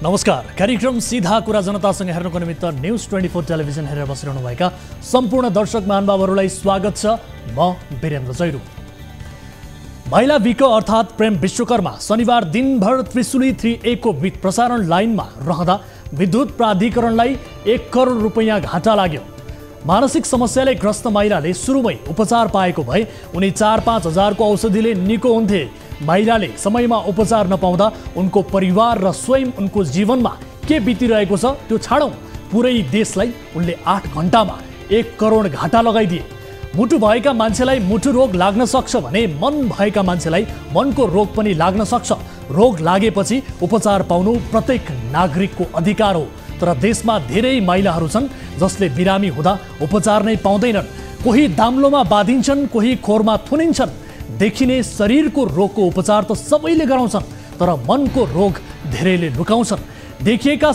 नमस्कार। कार्यक्रम सीधा कुरा जनतासँग हेर्नको निमित्त न्यूज 24 टेलिभिजन हेरेर बसिरहनुभएका सम्पूर्ण दर्शक महानुभावहरूलाई स्वागत छ। म वीरेन्द्र जैरू। महिला विक अर्थात् प्रेम विश्वकर्मा शनिबार दिनभर त्रिशुली 3A को प्रसारण लाइनमा रहँदा विद्युत प्राधिकरणलाई 1 करोड रुपैयाँ घाटा लाग्यो। मानसिक समस्याले ग्रस्त महिलाले सुरुमै उपचार पाएको भए उनी 4-5 हजारको औषधिले निको हुन्थे। महिलाले समयमा उपचार नपाउँदा उनको परिवार र स्वयं उनको जीवनमा के बितिरहेको छ त्यो छाडौं, पुरै देशलाई उनले 8 घण्टामा 1 करोड घाटा लगाइदिए। मुटु भएका मान्छेलाई मुटु रोग लाग्न सक्छ भने मन भएका मान्छेलाई मनको रोग पनि लाग्न सक्छ। रोग लागेपछि उपचार पाउनु प्रत्येक नागरिकको अधिकार हो। तर देशमा धेरै महिलाहरू छन् जसले बिरामी हुँदा उपचार नै पाउँदैनन्। कोही दाम्लोमा बाँधिन्छन्, कोही खोरमा थुनिन्छन्। देखिने शरीरको रोगको उपचार त सबैले गराउँछन्, तर मनको रोग धेरैले लुकाउँछन्। देखिएका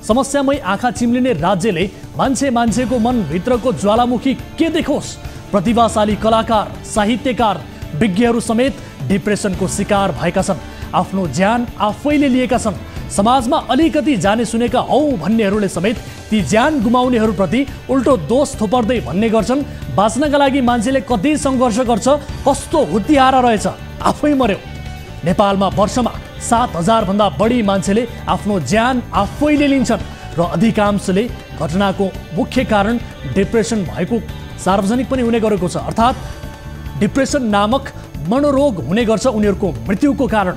समस्यामै आँखा चिम्लिने राज्यले मान्छेको मनभित्रको ज्वालामुखी के देखोस्? प्रतिभाशाली कलाकार, साहित्यकार, विज्ञहरू समेत डिप्रेसनको शिकार भएका छन्। आफ्नो ज्यान आफैले लिएका छन्। समाजमा अलिकति जाने सुनेका हौ भन्नेहरूले समेत ती ज्यान गुमाउनेहरूप्रति उल्टो दोष थोपर्दै भन्ने गर्छन्, बाँच्नका लागि मान्छेले कति सङ्घर्ष गर्छ, कस्तो हुत्तिहारा रहेछ, आफै मर्यो। नेपालमा वर्षमा 7,000 भन्दा बढी मान्छेले आफ्नो ज्यान आफैले लिन्छन् र अधिकांशले घटनाको मुख्य कारण डिप्रेसन भएको सार्वजनिक पनि हुने गरेको छ। अर्थात् डिप्रेसन नामक मनोरोग हुने गर्छ उनीहरूको मृत्युको कारण।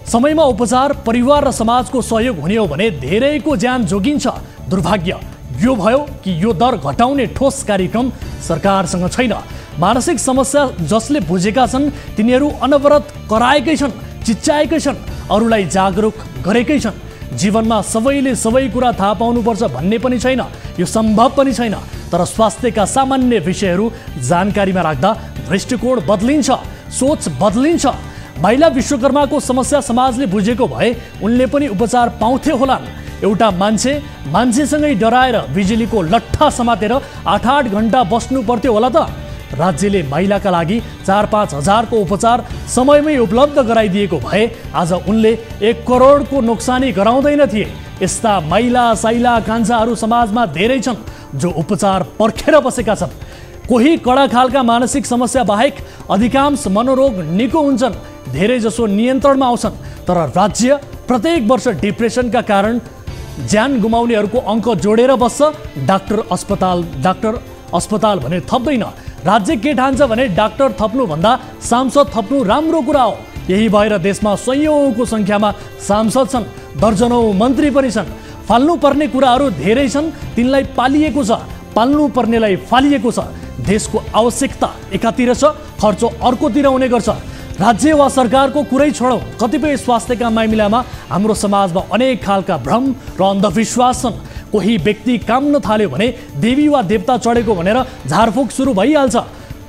समयमा उपचार, परिवार र समाजको सहयोग हुने हो भने धेरैको ज्यान जोगिन्छ। दुर्भाग्य यो भयो कि यो दर घटाउने ठोस कार्यक्रम सरकारसँग छैन। मानसिक समस्या जसले बुझेका छन् तिनीहरू अनवरत कराएकै छन्, चिच्चाएकै छन्, अरूलाई जागरुक गरेकै छन्। जीवनमा सबैले सबै कुरा थाहा पाउनुपर्छ भन्ने पनि छैन, यो सम्भव पनि छैन। तर स्वास्थ्यका सामान्य विषयहरू जानकारीमा राख्दा दृष्टिकोण बदलिन्छ, सोच बदलिन्छ। महिला विश्वकर्माको समस्या समाजले बुझेको भए उनले पनि उपचार पाउँथे होलान्। एउटा मान्छेसँगै डराएर बिजुलीको लट्ठा समातेर 8-8 घण्टा बस्नु पर्थ्यो होला त। राज्यले महिलाका लागि 4-5 हजारको उपचार समयमै उपलब्ध गराइदिएको भए आज उनले 1 करोडको नोक्सानी गराउँदैन थिए। यस्ता महिला साइला कान्छाहरू समाजमा धेरै छन् जो उपचार पर्खेर बसेका छन्। कोही कडा खालका मानसिक समस्या बाहेक अधिकांश मनोरोग निको हुन्छन्, धेरै जसो नियन्त्रणमा आउँछन्। तर राज्य प्रत्येक वर्ष डिप्रेसनका कारण ज्यान गुमाउनेहरूको अङ्क जोडेर बस्छ। डाक्टर अस्पताल भने थप्दैन। राज्य के ठान्छ भने डाक्टर थप्नुभन्दा सांसद थप्नु राम्रो कुरा हो। यही भएर देशमा सयौंको संख्यामा सांसद छन्, दर्जनौं मन्त्री पनि छन्। फाल्नुपर्ने कुराहरू धेरै छन्, तिनलाई पालिएको छ, पाल्नुपर्नेलाई फालिएको छ। देशको आवश्यकता एकातिर छ, खर्च अर्कोतिर हुने गर्छ। राज्य वा सरकारको कुरै छोडौं, कतिपय स्वास्थ्यका मामिलामा हाम्रो समाजमा अनेक खालका भ्रम र अन्धविश्वास छन्। कोही व्यक्ति काम्न थाल्यो भने देवी वा देवता चढेको भनेर झारफुक सुरु भइहाल्छ।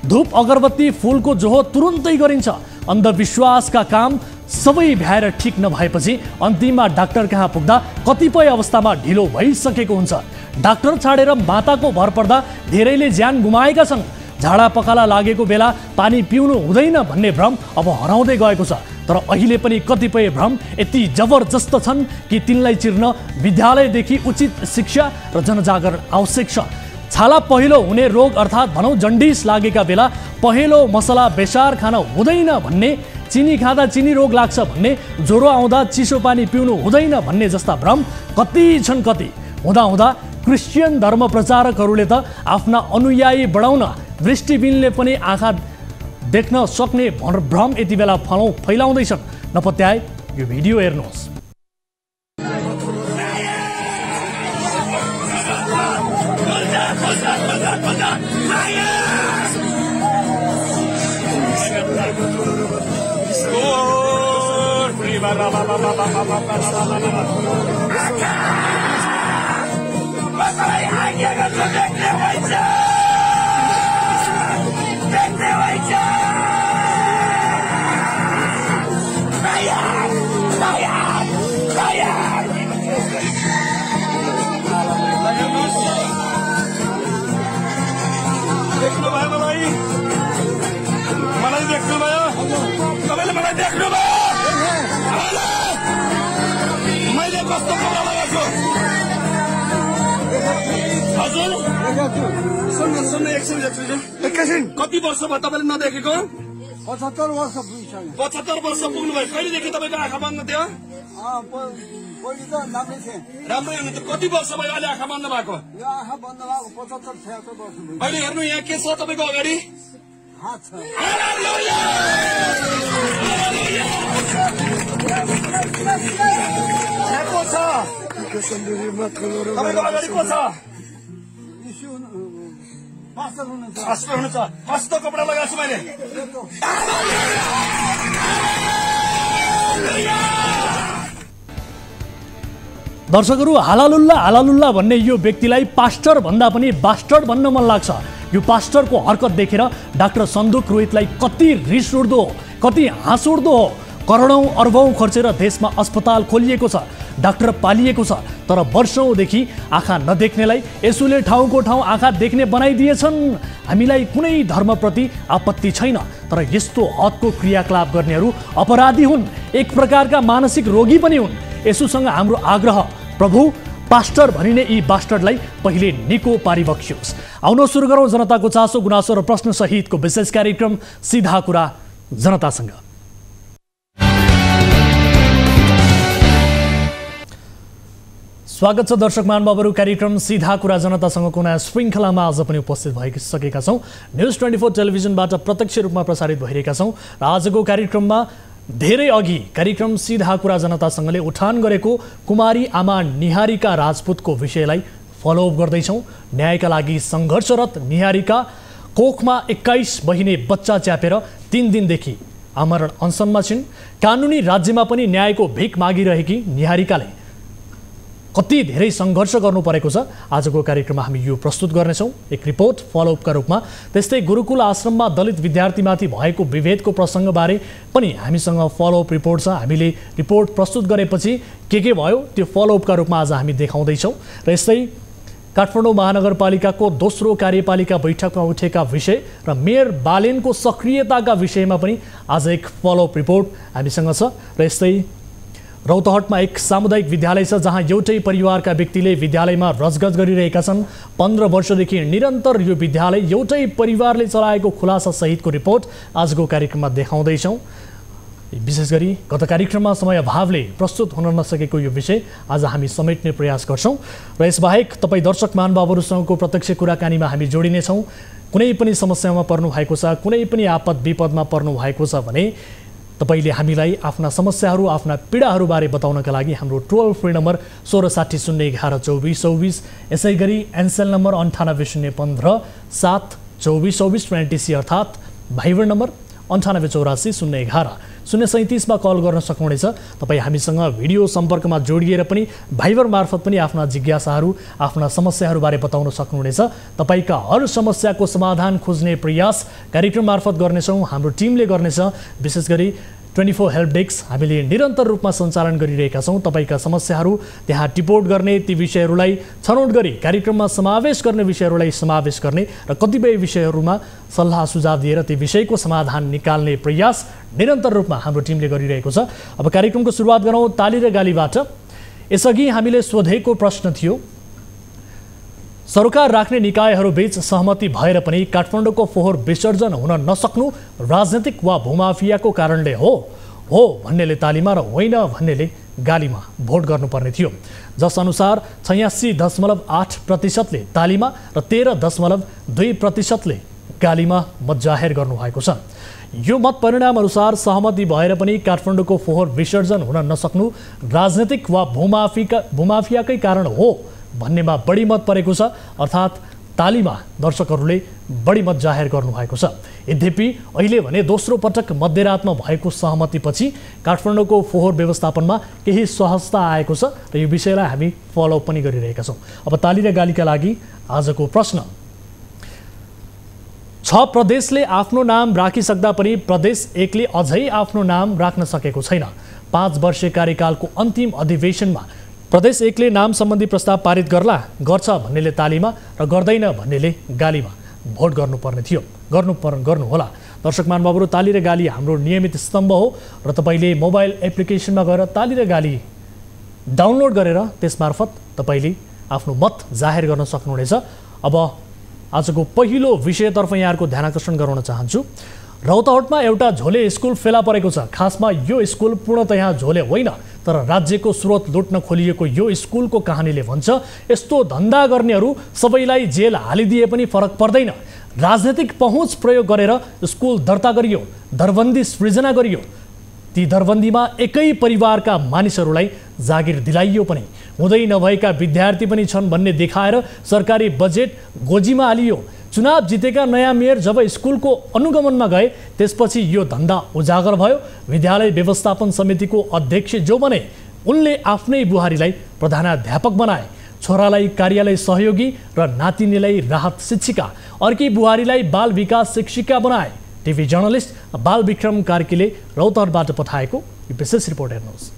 धूप अगरबत्ती फुलको जोहो तुरुन्तै गरिन्छ। अन्धविश्वासका काम सबै भ्याएर ठिक नभएपछि अन्तिममा डाक्टर कहाँ पुग्दा कतिपय अवस्थामा ढिलो भइसकेको हुन्छ। डाक्टर छाडेर माताको भर पर्दा धेरैले ज्यान गुमाएका छन्। झाडा पखाला लागेको बेला पानी पिउनु हुँदैन भन्ने भ्रम अब हराउँदै गएको छ। तर अहिले पनि कतिपय भ्रम यति जबरजस्त छन् कि तिनलाई चिर्न विद्यालयदेखि उचित शिक्षा र जनजागरण आवश्यक छ। छाला पहिलो हुने रोग अर्थात् भनौँ जन्डिस लागेका बेला पहेँलो मसला बेसार खान हुँदैन भन्ने, चिनी खाँदा चिनी रोग लाग्छ भन्ने, ज्वरो आउँदा चिसो पानी पिउनु हुँदैन भन्ने जस्ता भ्रम कति छन्। कति हुँदा क्रिस्चियन धर्म प्रचारकहरूले त आफ्ना अनुयायी बढाउन दृष्टिबिनले पनि आँखा देख्न सक्ने भ्रम यति बेला फैलाउँदैछन्। नपत्याए यो भिडियो हेर्नुहोस्। सुन्नु एकछिन कति वर्ष भयो तपाईँले नदेखेको? 75 वर्ष पुगिसक्यो। 75 वर्ष पुग्नुभयो। कहिलेदेखि तपाईँको आँखा बन्द थियो? पहिले त राम्रै थिएँ। राम्रै हुनु त कति वर्ष भयो अहिले आँखा बन्द भएको? यो आँखा बन्द भएको 75-76 वर्ष भयो। अहिले हेर्नु यहाँ के छ तपाईँको अगाडि? हात छ। को छ? तपाईँको अगाडि को छ? पास्टर हुनुहुन्छ। पास्टर हुनुहुन्छ। कस्तो कपडा लगाएको छु मैले? दर्शकहरू, हालालुल्ला हालालुल्ला भन्ने यो व्यक्तिलाई पास्टर भन्दा पनि बास्टर्ड भन्न मन लाग्छ। यो पास्टरको हरकत देखेर डाक्टर सन्दुक रोहितलाई कति रिस उठ्दो हो, कति हाँस उठ्दो हो। करोडौँ अर्बौँ खर्चेर देशमा अस्पताल खोलिएको छ, डाक्टर पालिएको छ, तर वर्षौँदेखि आँखा नदेख्नेलाई यसुले ठाउँको ठाउँ आँखा देख्ने बनाइदिएछन्। हामीलाई कुनै धर्मप्रति आपत्ति छैन, तर यस्तो हदको क्रियाकलाप गर्नेहरू अपराधी हुन्, एक प्रकारका मानसिक रोगी पनि हुन्। यसुसँग हाम्रो आग्रह, प्रभु पास्टर भनिने यी बास्टर्डलाई पहिले निको पारिबक्सियोस्। आउनु सुरु गरौँ जनताको चासो गुनासो र प्रश्न सहितको विशेष कार्यक्रम सीधा कुरा जनतासँग। स्वागत छ दर्शक महानुभावहरू, कार्यक्रम सीधा कुरा जनतासँगको नयाँ श्रृङ्खलामा आज पनि उपस्थित भइसकेका छौँ। न्युज 24 टेलिभिजनबाट प्रत्यक्ष रूपमा प्रसारित भइरहेका छौँ र आजको कार्यक्रममा धेरै अघि कार्यक्रम सीधा कुरा जनतासँगले उठान गरेको कुमारी आमा निहारिका राजपूतको विषयलाई फलोअप गर्दैछौँ। न्यायका लागि सङ्घर्षरत निहारिका कोखमा 21 महिने बच्चा च्यापेर 3 दिनदेखि आमरण अनसनमा छिन्। कानुनी राज्यमा पनि न्यायको भिख मागिरहेकी निहारिकाले कति धेरै सङ्घर्ष गर्नु परेको छ, आजको कार्यक्रममा हामी यो प्रस्तुत गर्नेछौँ एक रिपोर्ट फलोअपका रूपमा। त्यस्तै गुरुकुल आश्रममा दलित विद्यार्थीमाथि भएको विभेदको प्रसङ्गबारे पनि हामीसँग फलोअप रिपोर्ट छ। हामीले रिपोर्ट प्रस्तुत गरेपछि के भयो त्यो फलोअपका रूपमा आज हामी देखाउँदैछौँ। र यस्तै काठमाडौँ महानगरपालिकाको दोस्रो कार्यपालिका बैठकमा उठेका विषय र मेयर बालेनको सक्रियताका विषयमा पनि आज एक फलोअप रिपोर्ट हामीसँग छ। र यस्तै रौतहटमा एक सामुदायिक विद्यालय छ जहाँ एउटै परिवारका व्यक्तिले विद्यालयमा रजगज गरिरहेका छन्। 15 वर्षदेखि निरन्तर यो विद्यालय एउटै परिवारले चलाएको खुलासा सहितको रिपोर्ट आजको कार्यक्रममा देखाउँदैछौँ। विशेष गरी गत कार्यक्रममा समय अभावले प्रस्तुत हुन नसकेको यो विषय आज हामी समेट्ने प्रयास गर्छौँ। र यसबाहेक तपाईँ दर्शक महानुभावहरूसँगको प्रत्यक्ष कुराकानीमा हामी जोडिनेछौँ। कुनै पनि समस्यामा पर्नु भएको छ, कुनै पनि आपद विपदमा पर्नु भएको छ भने तपाईले हामीलाई आफ्ना समस्याहरू, आफ्ना पीडाहरूबारे बताउनका लागि हाम्रो टोल फ्री नम्बर 1660 011 24 24, यसै गरी एनसेल नम्बर 98 015 7 24 24 20 अर्थात् भाइबर नम्बर 9884 011 037 मा कल गर्न सक्नुहुनेछ। तपाईँ हामीसँग भिडियो सम्पर्कमा जोडिएर पनि भाइबर मार्फत पनि आफ्ना जिज्ञासाहरू, आफ्ना समस्याहरूबारे बताउन सक्नुहुनेछ। तपाईँका हर समस्याको समाधान खोज्ने प्रयास कार्यक्रम मार्फत गर्नेछौँ, हाम्रो टिमले गर्नेछ। विशेष गरी 24 हेल्प डेस्क हामीले निरन्तर रूपमा सञ्चालन गरिरहेका छौँ। तपाईँका समस्याहरू त्यहाँ टिपोट गर्ने, ती विषयहरूलाई छनौट गरी कार्यक्रममा समावेश गर्ने विषयहरूलाई समावेश गर्ने र कतिपय विषयहरूमा सल्लाह सुझाव दिएर ती विषयको समाधान निकाल्ने प्रयास निरन्तर रूपमा हाम्रो टिमले गरिरहेको छ। अब कार्यक्रमको सुरुवात गरौँ ताली र गालीबाट। यसअघि हामीले सोधेको प्रश्न थियो, सरकार राख्ने निकायहरूबीच सहमति भएर पनि काठमाडौँको फोहोर विसर्जन हुन नसक्नु राजनीतिक वा भूमाफियाको कारणले हो भन्नेले तालीमा र होइन भन्नेले गालीमा भोट गर्नुपर्ने थियो। जसअनुसार 86.8% ले तालीमा र 13.2% ले गालीमा मत जाहेर गर्नुभएको छ। यो मत परिणाम अनुसार सहमति भएर पनि काठमाडौँको फोहोर विसर्जन हुन नसक्नु राजनीतिक वा भूमाफियाकै कारण हो भन्नेमा बढी मत परेको छ, अर्थात् तालीमा दर्शकहरूले बढी मत जाहेर गर्नुभएको छ। यद्यपि अहिले भने दोस्रो पटक मध्यरातमा भएको सहमतिपछि काठमाडौँको फोहोर व्यवस्थापनमा केही सहजता आएको छ र यो विषयलाई हामी फलोअप पनि गरिरहेका छौँ। अब ताली र गालीका लागि आजको प्रश्न, 6 प्रदेशले आफ्नो नाम राखिसक्दा पनि प्रदेश 1ले अझै आफ्नो नाम राख्न सकेको छैन। 5 वर्षे कार्यकालको अन्तिम अधिवेशनमा प्रदेश 1ले नाम सम्बन्धी प्रस्ताव पारित गर्छ भन्नेले तालीमा र गर्दैन भन्नेले गालीमा भोट गर्नुपर्ने थियो, गर्नुहोला। दर्शक महानुभावहरू, ताली र गाली हाम्रो नियमित स्तम्भ हो र तपाईँले मोबाइल एप्लिकेसनमा गएर ताली र गाली डाउनलोड गरेर त्यसमार्फत तपाईँले आफ्नो मत जाहेर गर्न सक्नुहुनेछ। अब आजको पहिलो विषयतर्फ यहाँहरूको ध्यान आकर्षण गराउन चाहन्छु। रौतहटमा एउटा झोले स्कुल फेला परेको छ। खासमा यो स्कुल पूर्णतया झोले होइन, तर राज्यको स्रोत लुट्न खोलिएको यो स्कुलको कहानीले भन्छ यस्तो धन्दा गर्नेहरू सबैलाई जेल हालिदिए पनि फरक पर्दैन। राजनैतिक पहुँच प्रयोग गरेर स्कुल दर्ता गरियो, दरबन्दी सृजना गरियो। ती दरबन्दीमा एकै परिवारका मानिसहरूलाई जागिर दिलाइयो पनि। हुँदै नभएका विद्यार्थी पनि छन् भन्ने देखाएर सरकारी बजेट गोजीमा हालियो। चुनाव जितेका नयाँ मेयर जब स्कुलको अनुगमनमा गए त्यसपछि यो धन्दा उजागर भयो। विद्यालय व्यवस्थापन समितिको अध्यक्ष जो बने उनले आफ्नै बुहारीलाई प्रधानाध्यापक बनाए, छोरालाई कार्यालय सहयोगी र नातिनीलाई राहत शिक्षिका, अर्की बुहारीलाई बाल विकास शिक्षिका बनाए। टिभी जर्नलिस्ट बाल विक्रम कार्कीले रौतहटबाट पठाएको यो विशेष रिपोर्ट हेर्नुहोस्।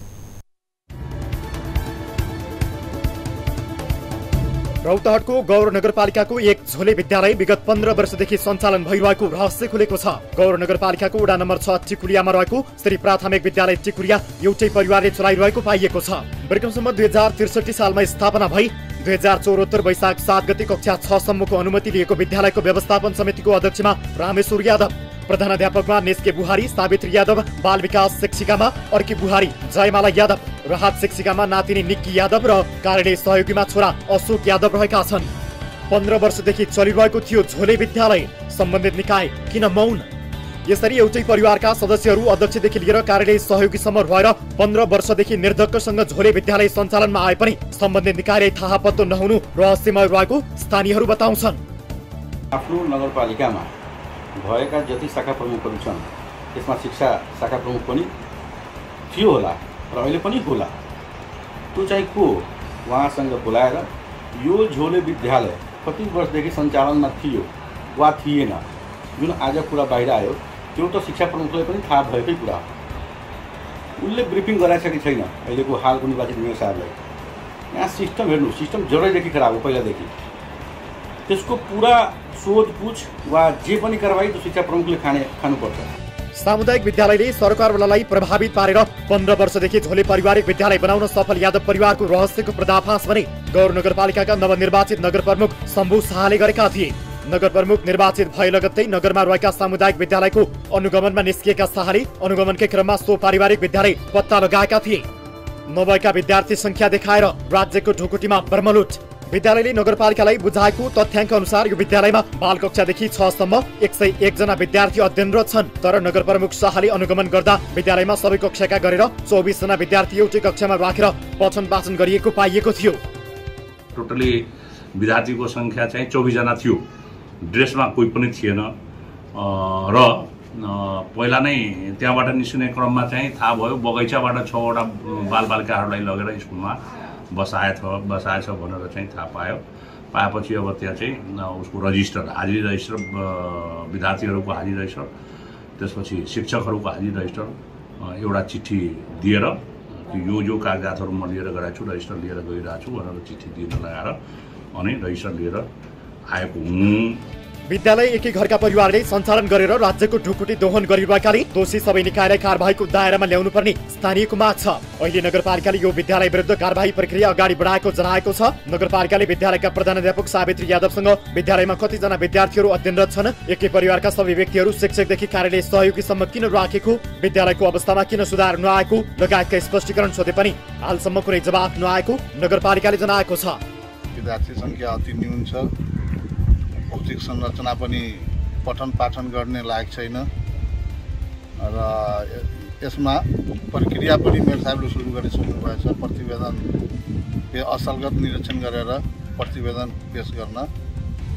रौतहटको गौर नगरपालिकाको एक झोले विद्यालय विगत 15 वर्षदेखि सञ्चालन भइरहेको रहस्य खुलेको छ। गौर नगरपालिकाको वडा नम्बर 6 टिकुरियामा रहेको श्री प्राथमिक विद्यालय टिकुरिया एउटै परिवारले चलाइरहेको पाइएको छ। वर्षसम्म 2063 सालमा स्थापना भई 2074 वैशाख 7 गते कक्षा 6 सम्मको अनुमति लिएको विद्यालयको व्यवस्थापन समितिको अध्यक्षमा रामेश्वर यादव, प्रधानाध्यापकमा नेस्के बुहारी, सावित्री यादव, बाल विकास शिक्षिकामा अर्की बुहारी, जयमाला यादव, राहत शिक्षिकामा नातिनी निक्की यादव र कार्यालय सहयोगीमा छोरा अशोक यादव रहेका छन्। 15 वर्षदेखि चलिरहेको थियो झोले विद्यालय। सम्बन्धित निकाय किन मौन? यसरी एउटै परिवारका सदस्यहरू अध्यक्षदेखि लिएर कार्यालय सहयोगीसम्म रहेर 15 वर्षदेखि निर्धक्कसँग झोले विद्यालय सञ्चालनमा आए पनि सम्बन्धित निकायले थाहा पत्तो नहुनु रहस्यमय रहेको स्थानीयहरू बताउँछन्। आफ्नो नगरपालिकामा भएका जति शाखा प्रमुखहरू छन् त्यसमा शिक्षा शाखा प्रमुख पनि थियो होला र अहिले पनि होला। त्यो चाहिँ को उहाँसँग बोलाएर यो झोले विद्यालय कति वर्षदेखि सञ्चालनमा थियो वा थिएन, जुन आज कुरा बाहिर आयो त्यो त शिक्षा प्रमुखलाई पनि थाहा भएकै कुरा हो। उनले ब्रिफिङ गराएको छ कि छैन अहिलेको हालको निर्वाचित मेयर साहबलाई? यहाँ सिस्टम हेर्नु, सिस्टम जरैदेखि खराब हो पहिलादेखि। त्यसको पुरा सोधपुछ वा जे पनि कारबाही त्यो शिक्षा प्रमुखले खानुपर्छ। सामुदायिक विद्यालयले सरकारवालालाई प्रभावित पारेर 15 वर्षदेखि झोले पारिवारिक विद्यालय बनाउन सफल यादव परिवारको रहस्यको पर्दाफास भने गौर नगरपालिकाका नवनिर्वाचित नगर प्रमुख शम्भु शाहले गरेका थिए। नगर प्रमुख निर्वाचित भए लगत्तै नगरमा रहेका सामुदायिक विद्यालयको अनुगमनमा निस्किएका शाहले अनुगमनकै क्रममा सो पारिवारिक विद्यालय पत्ता लगाएका थिए। नभएका विद्यार्थी संख्या देखाएर राज्यको ढुकुटीमा बर्मलुट। विद्यालयले नगरपालिकालाई बुझाएको तथ्याङ्क अनुसार यो विद्यालयमा बाल कक्षादेखि 6 सम्म 101 जना विद्यार्थी अध्ययनरत छन्। तर नगर प्रमुख शाहले अनुगमन गर्दा विद्यालयमा सबै कक्षाका गरेर 24 जना विद्यार्थी एउटै कक्षामा राखेर पठन पाठन गरिएको पाइएको थियो। टोटली विद्यार्थीको संख्या चाहिँ 24 जना थियो। ड्रेसमा कोही पनि थिएन र पहिला नै त्यहाँबाट निस्किने क्रममा चाहिँ थाहा भयो बगैँचाबाट 6 वटा बालबालिकाहरूलाई लगेर स्कुलमा बसाएछ भनेर चाहिँ थाहा पाएपछि अब त्यहाँ चाहिँ उसको रजिस्टर, हाजिरी रजिस्टर, विद्यार्थीहरूको हाजिरी रजिस्टर, त्यसपछि शिक्षकहरूको हाजिरी रजिस्टर एउटा चिठी दिएर यो कागजातहरू म लिएर गएको छु, रजिस्टर लिएर गइरहेको छु भनेर चिठी दिन लगाएर अनि रजिस्टर लिएर आएको हुँ। विद्यालय एकै घरका परिवारले सञ्चालन गरेर राज्यको ढुकुटी दोहन गरिरहेकाले दोषी सबै निकायलाई कारबाहीको दायरामा ल्याउनु पर्ने स्थानीयको माग छ। अहिले नगरपालिकाले यो विद्यालय विरुद्ध कारबाही प्रक्रिया अगाडि बढाएको जनाएको छ। नगरपालिकाले विद्यालयका प्रधानाध्यापक सावित्री यादवसँग विद्यालयमा कतिजना विद्यार्थीहरू अध्ययनरत छन्, एकै परिवारका सबै व्यक्तिहरू शिक्षकदेखि कार्यालय सहयोगीसम्म किन राखेको, विद्यालयको अवस्थामा किन सुधार नआएको लगायतका स्पष्टीकरण सोधे पनि हालसम्म कुनै जवाफ नआएको नगरपालिकाले जनाएको छ। विद्यार्थी संख्या अति न्यून छ, भौतिक संरचना पनि पठन पाठन गर्ने लायक छैन र यसमा प्रक्रिया पनि मेयर साहबले सुरु गरिसक्नु भएछ। प्रतिवेदन असलगत निरीक्षण गरेर प्रतिवेदन पेश गर्न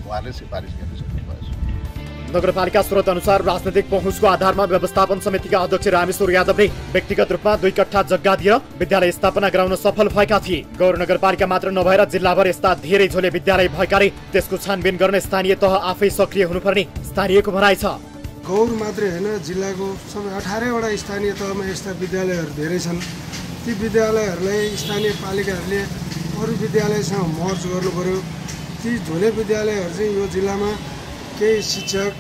उहाँले सिफारिस गरिसक्नु भएछ। नगरपालिका स्रोत अनुसार राजनैतिक पहुँचको आधारमा व्यवस्थापन समितिका अध्यक्ष रामेश्वर यादवले व्यक्तिगत रूपमा 2 कट्ठा जग्गा दिएर विद्यालय स्थापना गराउन सफल भएका थिए। गौर नगरपालिका मात्र नभएर जिल्लाभर यस्ता धेरै झोले विद्यालय भएकाले त्यसको छानबिन गर्न स्थानीय तह आफै सक्रिय हुनुपर्ने स्थानीयको भनाइ छ। गौर मात्रै होइन, जिल्लाको सबै 18 वटा स्थानीय तहमा यस्ता विद्यालयहरू धेरै छन्। ती विद्यालयहरूलाई स्थानीय पालिकाहरूले अरू विद्यालयसँग मर्ज गर्नु पर्यो। ती झोले विद्यालयहरू चाहिँ यो जिल्लामा केही शिक्षक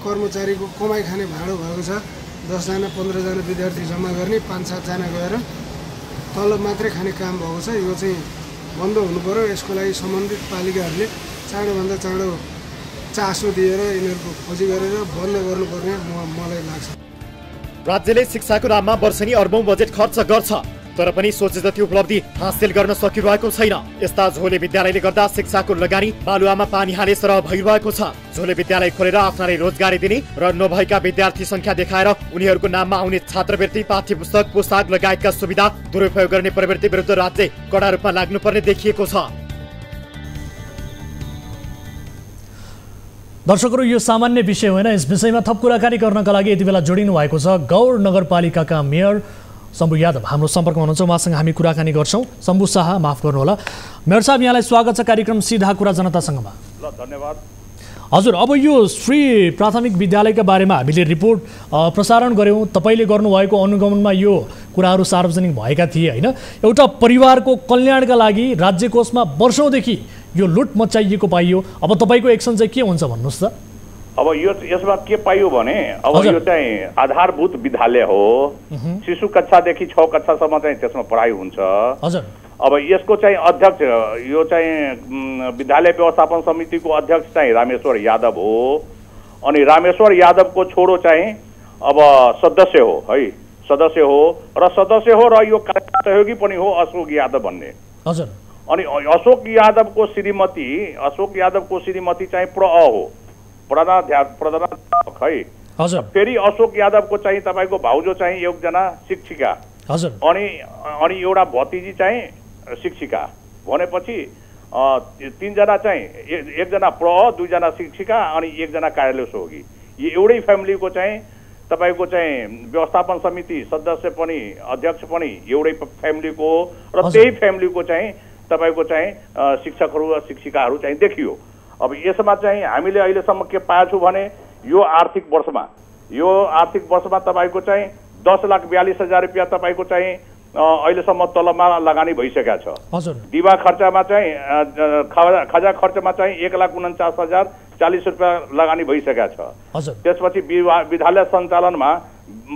कर्मचारीको कमाइ खाने भाँडो भएको छ। 10 जना 15 जना विद्यार्थी जम्मा गर्ने 5-7 जना गएर तलब मात्रै खाने काम भएको छ। यो चाहिँ बन्द हुनु पर्यो। यसको लागि सम्बन्धित पालिकाहरूले चाँडोभन्दा चाँडो चासो दिएर यिनीहरूको खोजी गरेर बन्द गर्नुपर्ने मलाई लाग्छ। राज्यले शिक्षाको नाममा वर्षेनी अर्बौं बजेट खर्च गर्छ तर पनि सोचे जति उपलब्धि हासिल गर्न सकिरहेको छैन। यस्ता झोले विद्यालयले गर्दा शिक्षाको लगानी बालुवामा पानी हाले सरह भइरहेको छ। झोले विद्यालय खोलेर आफ्नालाई रोजगारी दिने र नभएका विद्यार्थी संख्या देखाएर उनीहरूको नाममा आउने छात्रवृत्ति, पाठ्य पुस्तक, पोशाक लगायतका सुविधा दुरुपयोग गर्ने प्रवृत्ति विरुद्ध राज्य कडा रूपमा लाग्नुपर्ने देखिएको छ। दर्शकहरू, यो सामान्य विषय होइन। यस विषयमा थप कुराकानी गर्नका लागि यति बेला जोडिनु भएको छ गौर नगरपालिकाका मेयर शम्भु यादव हाम्रो सम्पर्कमा हुनुहुन्छ। उहाँसँग हामी कुराकानी गर्छौँ। शम्भु शाह, माफ गर्नुहोला। मेयर साहब, यहाँलाई स्वागत छ कार्यक्रम सीधा कुरा जनतासँगमा। ल, धन्यवाद। हजुर, अब यो श्री प्राथमिक विद्यालयका बारेमा हामीले रिपोर्ट प्रसारण गऱ्यौँ। तपाईँले गर्नुभएको अनुगमनमा यो कुराहरू सार्वजनिक भएका थिए होइन। एउटा परिवारको कल्याणका लागि राज्य कोषमा वर्षौँदेखि यो लुट मचाइएको पाइयो। अब तपाईँको एक्सन चाहिँ के हुन्छ भन्नुहोस् त? अब यसमा के पाइयो भने अब यो चाहिँ आधारभूत विद्यालय हो। शिशु कक्षादेखि 6 कक्षासम्म चाहिँ त्यसमा पढाइ हुन्छ। हजुर। अब यसको चाहिँ अध्यक्ष, यो चाहिँ विद्यालय व्यवस्थापन समितिको अध्यक्ष चाहिँ रामेश्वर यादव हो। अनि रामेश्वर यादवको छोरो चाहिँ अब सदस्य हो है, सदस्य हो र सदस्य हो र यो सहयोगी पनि हो अशोक यादव भन्ने। हजुर। अनि अशोक यादवको श्रीमती चाहिँ प्र हो, प्रधानाध्यापक है। हजुर। फेरि अशोक यादवको चाहिँ तपाईँको भाउजू चाहिँ एकजना शिक्षिका। हजुर। अनि एउटा भतिजी चाहिँ शिक्षिका भनेपछि 3 जना चाहिँ एकजना प्र, 2 जना शिक्षिका अनि 1 जना कार्यालय सहयोगी। यो एउटै फ्यामिलीको चाहिँ तपाईँको चाहिँ व्यवस्थापन समिति सदस्य पनि अध्यक्ष पनि एउटै फ्यामिलीको र त्यही फ्यामिलीको चाहिँ तपाईँको चाहिँ शिक्षकहरू र शिक्षिकाहरू चाहिँ देखियो। अब यसमा चाहिँ हामीले अहिलेसम्म के पाएको छु भने यो आर्थिक वर्षमा तपाईँको चाहिँ 10,42,000 रुपियाँ तपाईँको चाहिँ अहिलेसम्म तलबमा लगानी भइसकेका छ। हजुर। दिवा खर्चमा चाहिँ खजा खर्चमा चाहिँ 1,49,040 रुपियाँ लगानी भइसकेका छ। हजुर। त्यसपछि विद्यालय सञ्चालनमा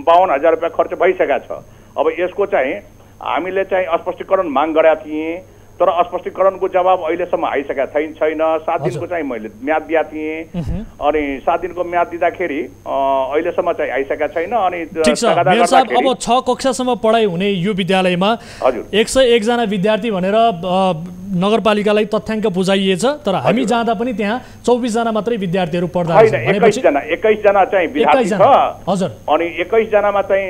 52,000 रुपियाँ खर्च भइसकेका छ। अब यसको चाहिँ हामीले चाहिँ स्पष्टीकरण माग गरेका थियौँ तर स्पष्टीकरणको जवाब अहिलेसम्म आइसकेका छैन। 7 दिनको चाहिँ मैले म्याद दिएका थिएँ अनि 7 दिनको म्याद दिँदाखेरि अहिलेसम्म चाहिँ आइसकेका छैन। अनि अब 6 कक्षासम्म पढाइ हुने यो विद्यालयमा 101 जना विद्यार्थी भनेर नगरपालिकालाई तथ्याङ्क बुझाइएछ तर हामी जाँदा पनि त्यहाँ 24 जना मात्रै विद्यार्थीहरू पढ्दा रहेछन्। 21 जना चाहिँ विद्यार्थी छ। हजुर। अनि 21 जनामा चाहिँ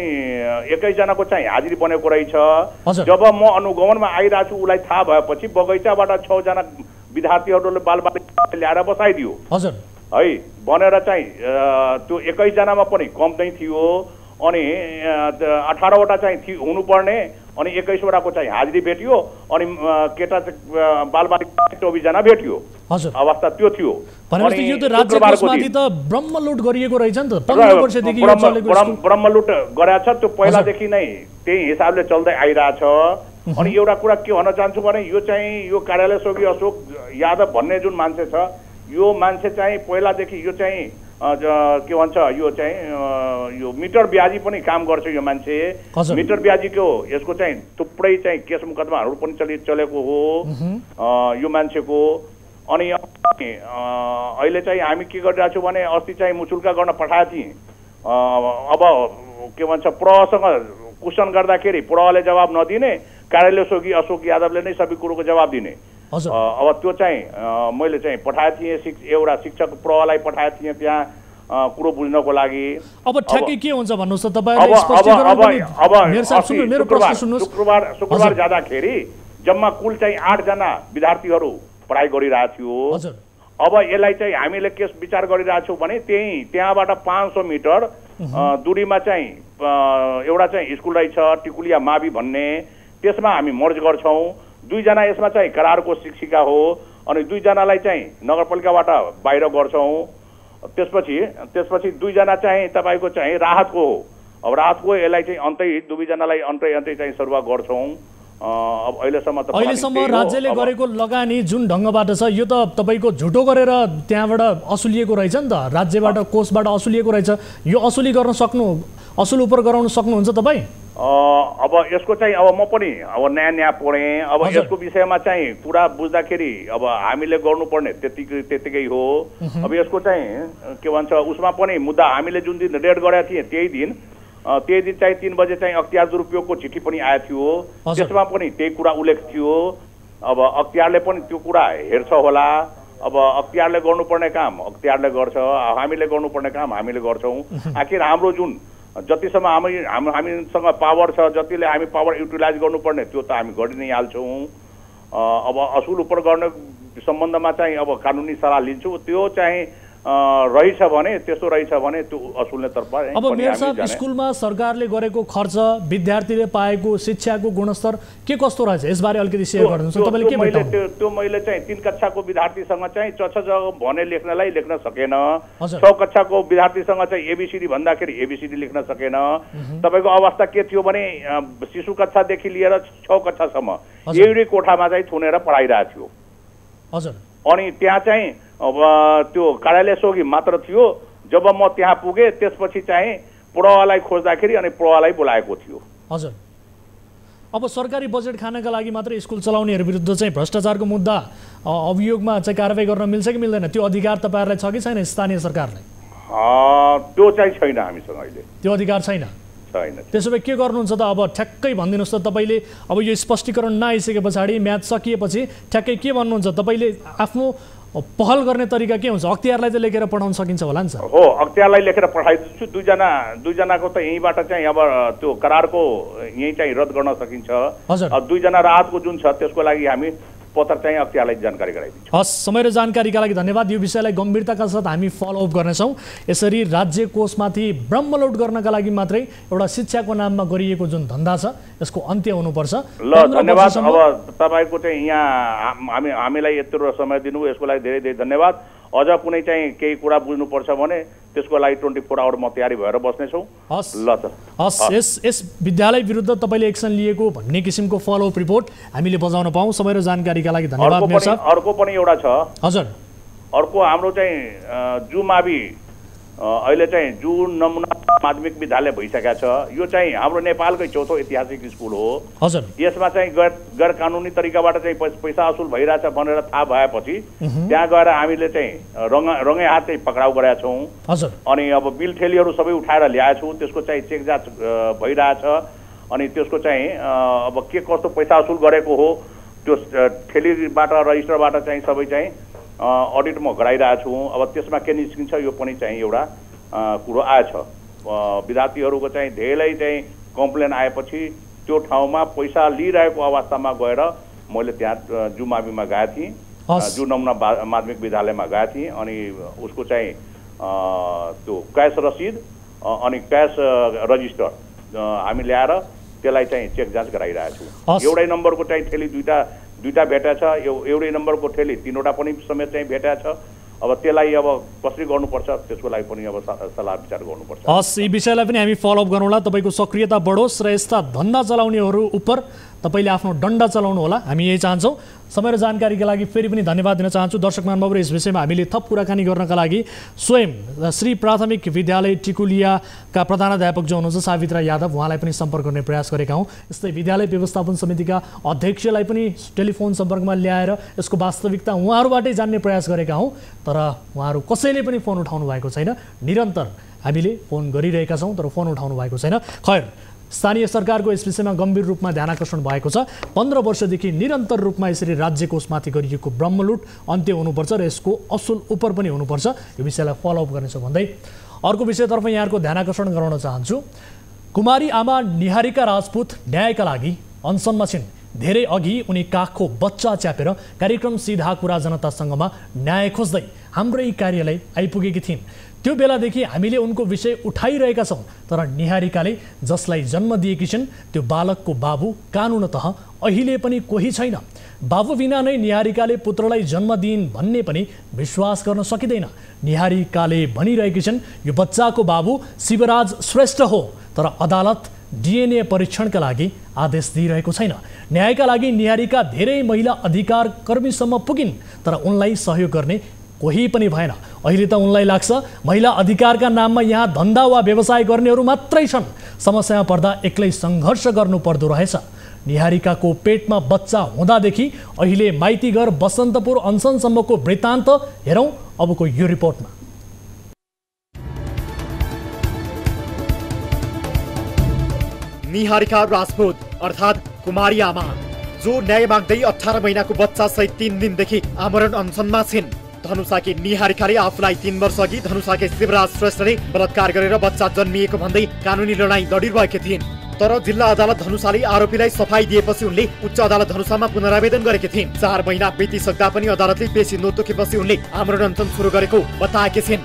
21 जनाको चाहिँ हाजिरी बनेको रहेछ। जब म अनुगमनमा आइरहेको छु उलाई थाहा भएपछि बगैँचाबाट 6 जना विद्यार्थीहरूले बालबालिका ल्याएर बसाइदियो। हजुर। है भनेर चाहिँ त्यो 21 जनामा पनि कम नै थियो। अनि 18वटा चाहिँ हुनुपर्ने अनि 21वटाको चाहिँ हाजिरी भेटियो अनि केटा बालबालिका 24 जना भेटियो। हजुर। अवस्था त्यो थियो। भनेपछि यो त राज्य कोषमाथि त ब्रह्मलुट गरिएको रहेछ नि त। 15 वर्षदेखि यो चलेको ब्रह्मलुट गरेछ। त्यो पहिलादेखि नै त्यही हिसाबले चल्दै आइरहेछ। अनि एउटा कुरा के भन्न चाहन्छु भने यो चाहिँ यो कार्यालय सहयोगी अशोक यादव भन्ने जुन मान्छे छ यो मान्छे चाहिँ पहिलादेखि यो चाहिँ के भन्छ यो चाहिँ यो मिटर ब्याजी पनि काम गर्छ। यो मान्छे मिटर ब्याजीको यसको चाहिँ थुप्रै चाहिँ केस मुकदमाहरू पनि चलेको हो यो मान्छेको। अनि अहिले चाहिँ हामी के गरिरहेको छौँ भने अस्ति चाहिँ मुचुल्का गर्न पठाएको थिएँ। अब के भन्छ प्रसँग क्वेसन गर्दाखेरि प्रले जवाब नदिने कार्यालय सहयोगी अशोक यादवले नै सबै कुरोको जवाब दिने। अब त्यो चाहिँ मैले चाहिँ पठाएको थिएँ एउटा शिक्षक प्रलाई पठाएको थिएँ त्यहाँ कुरो बुझ्नको लागि। अब ठ्याक्कै के हुन्छ भन्नुहोस् त तपाईहरुले स्पष्टीकरण पनि। शुक्रबार जाँदाखेरि जम्मा कुल चाहिँ 8 जना विद्यार्थीहरू पढाइ गरिरहेको थियो। अब यसलाई चाहिँ हामीले के विचार गरिरहेको छौँ भने त्यहाँबाट 500 मिटर दूरीमा चाहिँ एउटा चाहिँ स्कुल रहेछ टिकुलिया मावि भन्ने, त्यसमा हामी मर्ज गर्छौँ। 2 जना यसमा चाहिँ करारको शिक्षिका हो अनि 2 जनालाई चाहिँ नगरपालिकाबाट बाहिर गर्छौँ। त्यसपछि 2 जना चाहिँ तपाईँको चाहिँ राहतको हो। अब राहतको यसलाई चाहिँ अन्तै 2 जनालाई अन्तै चाहिँ सरुवा गर्छौँ। अब अहिलेसम्म राज्यले गरेको लगानी जुन ढङ्गबाट छ यो त तपाईँको झुटो गरेर त्यहाँबाट असुलिएको रहेछ नि त, राज्यबाट कोषबाट असुलिएको रहेछ। यो असुली गर्न सक्नु, असुल उपर गराउन सक्नुहुन्छ तपाईँ? अब यसको चाहिँ अब म पनि अब नयाँ पढेँ अब यसको विषयमा चाहिँ कुरा बुझ्दाखेरि अब हामीले गर्नुपर्ने त्यतिकै हो। अब यसको चाहिँ के भन्छ उसमा पनि मुद्दा हामीले जुन दिन रेड गरेका थियौँ त्यही दिन चाहिँ 3 बजे चाहिँ अख्तियार दुरुपयोगको चिठी पनि आएको थियो। त्यसमा पनि त्यही कुरा उल्लेख थियो। अब अख्तियारले पनि त्यो कुरा हेर्छ होला। अब अख्तियारले गर्नुपर्ने काम अख्तियारले गर्छ, हामीले गर्नुपर्ने काम हामीले गर्छौँ। आखिर हाम्रो जुन जतिसम्म हामीसँग पावर छ, जतिले हामी पावर युटिलाइज गर्नुपर्ने त्यो त हामी गरि नै हाल्छौँ। अब असुल उपर गर्ने सम्बन्धमा चाहिँ अब कानुनी सल्लाह लिन्छु। त्यो चाहिँ रहेछ भने त्यस्तो रहेछ भने त्यो असुल्ने तर्फ। अब मेयर साहब स्कुलमा सरकारले गरेको खर्च, विद्यार्थीले पाएको शिक्षाको गुणस्तर के कस्तो रहेछ यसबारे अलिकति सेयर गरिदिनुहोस्। तपाईले के बताउनु? त्यो मैले चाहिँ 3 कक्षाको विद्यार्थीसँग चाहिँ चछ भने लेख्नलाई लेख्न सकेन। 6 कक्षाको विद्यार्थीसँग चाहिँ एबीसीडी भन्दाखेरि एबीसीडी लेख्न सकेन। तपाईको अवस्था के थियो भने शिशु कक्षादेखि लिएर 6 कक्षासम्म एउटै कोठामा चाहिँ थुनेर पढाइरहेको थियो। हजुर। अनि त्यहाँ चाहिँ अब त्यो कार्यालय सोगी मात्र थियो। जब म त्यहाँ पुगेँ त्यसपछि चाहिँ प्रवाहलाई खोज्दाखेरि अनि प्रवाहलाई बोलाएको थियो। हजुर। अब सरकारी बजेट खानका लागि मात्र स्कुल चलाउनेहरू विरुद्ध चाहिँ भ्रष्टाचारको मुद्दा अभियोगमा चाहिँ कारबाही गर्न मिल्छ कि मिल्दैन? त्यो अधिकार तपाईहरुलाई छ कि छैन स्थानीय सरकारलाई? त्यो चाहिँ छैन हामीसँग अहिले। त्यो अधिकार छैन? छैन। त्यसो भए के गर्नुहुन्छ त? अब ठ्याक्कै भनिदिनुहोस् त तपाईले। अब यो स्पष्टीकरण नआइसके पछाडि म्याच सकिएपछि ठ्याक्कै के भन्नुहुन्छ? तपाईले आफ्नो पहल गर्ने तरिका के हुन्छ? अख्तियारलाई त लेखेर पठाउन सकिन्छ होला नि सर? हो, अख्तियारलाई लेखेर पठाइदिन्छु। दुईजनाको त यहीँबाट चाहिँ अब त्यो करारको यहीँ चाहिँ रद्द गर्न सकिन्छ। अब 2 जना राहतको जुन छ त्यसको लागि हामी पत्र चाहिँ अख्तियारलाई जानकारी गराइदिन्छौँ। हस्, समय र जानकारीका लागि धन्यवाद। यो विषयलाई गम्भीरताका साथ हामी फलोअप गर्नेछौँ। यसरी राज्य कोषमाथि ब्रह्मलुट गर्नका लागि मात्रै एउटा शिक्षाको नाममा गरिएको जुन धन्दा छ यसको अन्त्य हुनुपर्छ। ल, धन्यवाद। अब तपाईको चाहिँ यहाँ हामीलाई यत्रो समय दिनु यसको लागि धेरै धेरै धन्यवाद। अझ कुनै चाहिँ केही कुरा बुझ्नुपर्छ भने त्यसको लागि 24 आवर म तयारी भएर बस्नेछु। हस् ल त। हस्, यस विद्यालय विरुद्ध तपाईले एक्सन लिएको भन्ने किसिमको फलोअप रिपोर्ट हामीले बजाउन पाऊँ। समय र जानकारीका लागि धन्यवाद मेयर साहब। अर्को पनि एउटा छ। हजुर। अर्को हाम्रो चाहिँ जुमावि अहिले चाहिँ जु नमुना माध्यमिक विद्यालय भइसकेको छ। यो चाहिँ हाम्रो नेपालकै चौथो ऐतिहासिक स्कुल हो। हजुर। यसमा चाहिँ गैर कानुनी तरिकाबाट चाहिँ पैसा असुल भइरहेछ भनेर थाहा भएपछि त्यहाँ गएर हामीले चाहिँ रङ्गे हात चाहिँ पक्राउ गरेका छौँ। हजुर। अनि अब बिल ठेलीहरू सबै उठाएर ल्याएको छु। त्यसको चाहिँ चेक जाँच भइरहेछ। अनि त्यसको चाहिँ अब के कस्तो पैसा असुल गरेको हो त्यो ठेलीबाट रजिस्टरबाट चाहिँ सबै चाहिँ अडिट म गराइरहेको छु। अब त्यसमा के निस्किन्छ यो पनि चाहिँ एउटा कुरो आएछ। विद्यार्थीहरूको चाहिँ धेरै चाहिँ कम्प्लेन आएपछि त्यो ठाउँमा पैसा लिइरहेको अवस्थामा गएर मैले त्यहाँ जुमाविमा गएको थिएँ, जु नमुना माध्यमिक विद्यालयमा गएको थिएँ। अनि उसको चाहिँ त्यो क्यास रसिद अनि क्यास रजिस्टर हामी ल्याएर त्यसलाई चाहिँ चेक जाँच गराइरहेको छु। एउटै नम्बरको चाहिँ ठेली दुईटा भेटा छ। एउटै नम्बरको ठेली 3वटा पनि समेत चाहिँ भेटा छ। अब त्यसलाई अब कसरी गर्नुपर्छ त्यसको लागि पनि अब सल्लाह विचार गर्नुपर्छ। हस्, यी विषयलाई पनि हामी फलोअप गरौँला। तपाईँको सक्रियता बढोस् र यस्ता धन्दा चलाउनेहरू उप तपाईँले आफ्नो डन्डा चलाउनु होला, हामी यही चाहन्छौँ। समय र जानकारीका लागि फेरि पनि धन्यवाद दिन चाहन्छु। दर्शक महानुभावहरू, यस विषयमा हामीले थप कुराकानी गर्नका लागि स्वयं श्री प्राथमिक विद्यालय टिकुलियाका प्रधानाध्यापक जो हुनुहुन्छ सावित्रा यादव, उहाँलाई पनि सम्पर्क गर्ने प्रयास गरेका हौँ। यस्तै विद्यालय व्यवस्थापन समितिका अध्यक्षलाई पनि टेलिफोन सम्पर्कमा ल्याएर यसको वास्तविकता उहाँहरूबाटै जान्ने प्रयास गरेका हौँ। तर उहाँहरू कसैले पनि फोन उठाउनु भएको छैन। निरन्तर हामीले फोन गरिरहेका छौँ तर फोन उठाउनु भएको छैन। खैर, स्थानीय सरकारको यस विषयमा गम्भीर रूपमा ध्यानाकर्षण भएको छ। 15 वर्षदेखि निरन्तर रूपमा यसरी राज्य कोषमाथि गरिएको ब्रह्मलुट अन्त्य हुनुपर्छ र यसको असुल उपर पनि हुनुपर्छ। यो विषयलाई फलोअप गर्नेछौँ भन्दै अर्को विषयतर्फ यहाँहरूको ध्यानाकर्षण गराउन चाहन्छु। कुमारी आमा निहारिका राजपूत न्यायका लागि अनसनमा छिन्। धेरै अघि उनी काखको बच्चा च्यापेर कार्यक्रम सीधा कुरा जनतासँगमा न्याय खोज्दै हाम्रै कार्यालय आइपुगेकी थिइन्। त्यो बेलादेखि हामीले उनको विषय उठाइरहेका छौँ। तर निहारिकाले जसलाई जन्म दिएकी छिन् त्यो बालकको बाबु कानुनतः अहिले पनि कोही छैन। बाबु बिना नै निहारिकाले पुत्रलाई जन्म दिइन् भन्ने पनि विश्वास गर्न सकिँदैन। निहारिकाले भनिरहेकी छिन् यो बच्चाको बाबु शिवराज श्रेष्ठ हो, तर अदालत DNA परीक्षणका लागि आदेश दिइरहेको छैन। न्यायका लागि निहारिका धेरै महिला अधिकार कर्मीसम्म पुगिन् तर उनलाई सहयोग गर्ने कोही पनि भएन। अहिले त उनलाई लाग्छ महिला अधिकारका नाममा यहाँ धन्दा वा व्यवसाय गर्नेहरू मात्रै छन्। समस्यामा पर्दा एक्लै सङ्घर्ष गर्नु पर्दो रहेछ। निहारिकाको पेटमा बच्चा हुँदादेखि अहिले माइतीघर बसन्तपुर अनसनसम्मको वृत्तान्त हेरौँ अबको यो रिपोर्टमा। निहारिका राजपूत अर्थात् कुमारी आमा जो न्याय माग्दै 18 महिनाको बच्चा सहित 3 दिनदेखि आमरण अनसनमा छिन्। धनुषाकी निहारिकाले आफूलाई 3 वर्ष अघि धनुषाकी शिवराज श्रेष्ठले बलात्कार गरेर बच्चा जन्मिएको भन्दै कानुनी लडाईँ लडिरहेकी थिइन्। तर जिल्ला अदालत धनुषाले आरोपीलाई सफाई दिएपछि उनले उच्च अदालत धनुषामा पुनरावेदन गरेकी थिइन्। 4 महिना बितिसक्दा पनि अदालतले पेशी नतोकेपछि उनले आमरण अनसन सुरु गरेको बताएकी छिन्।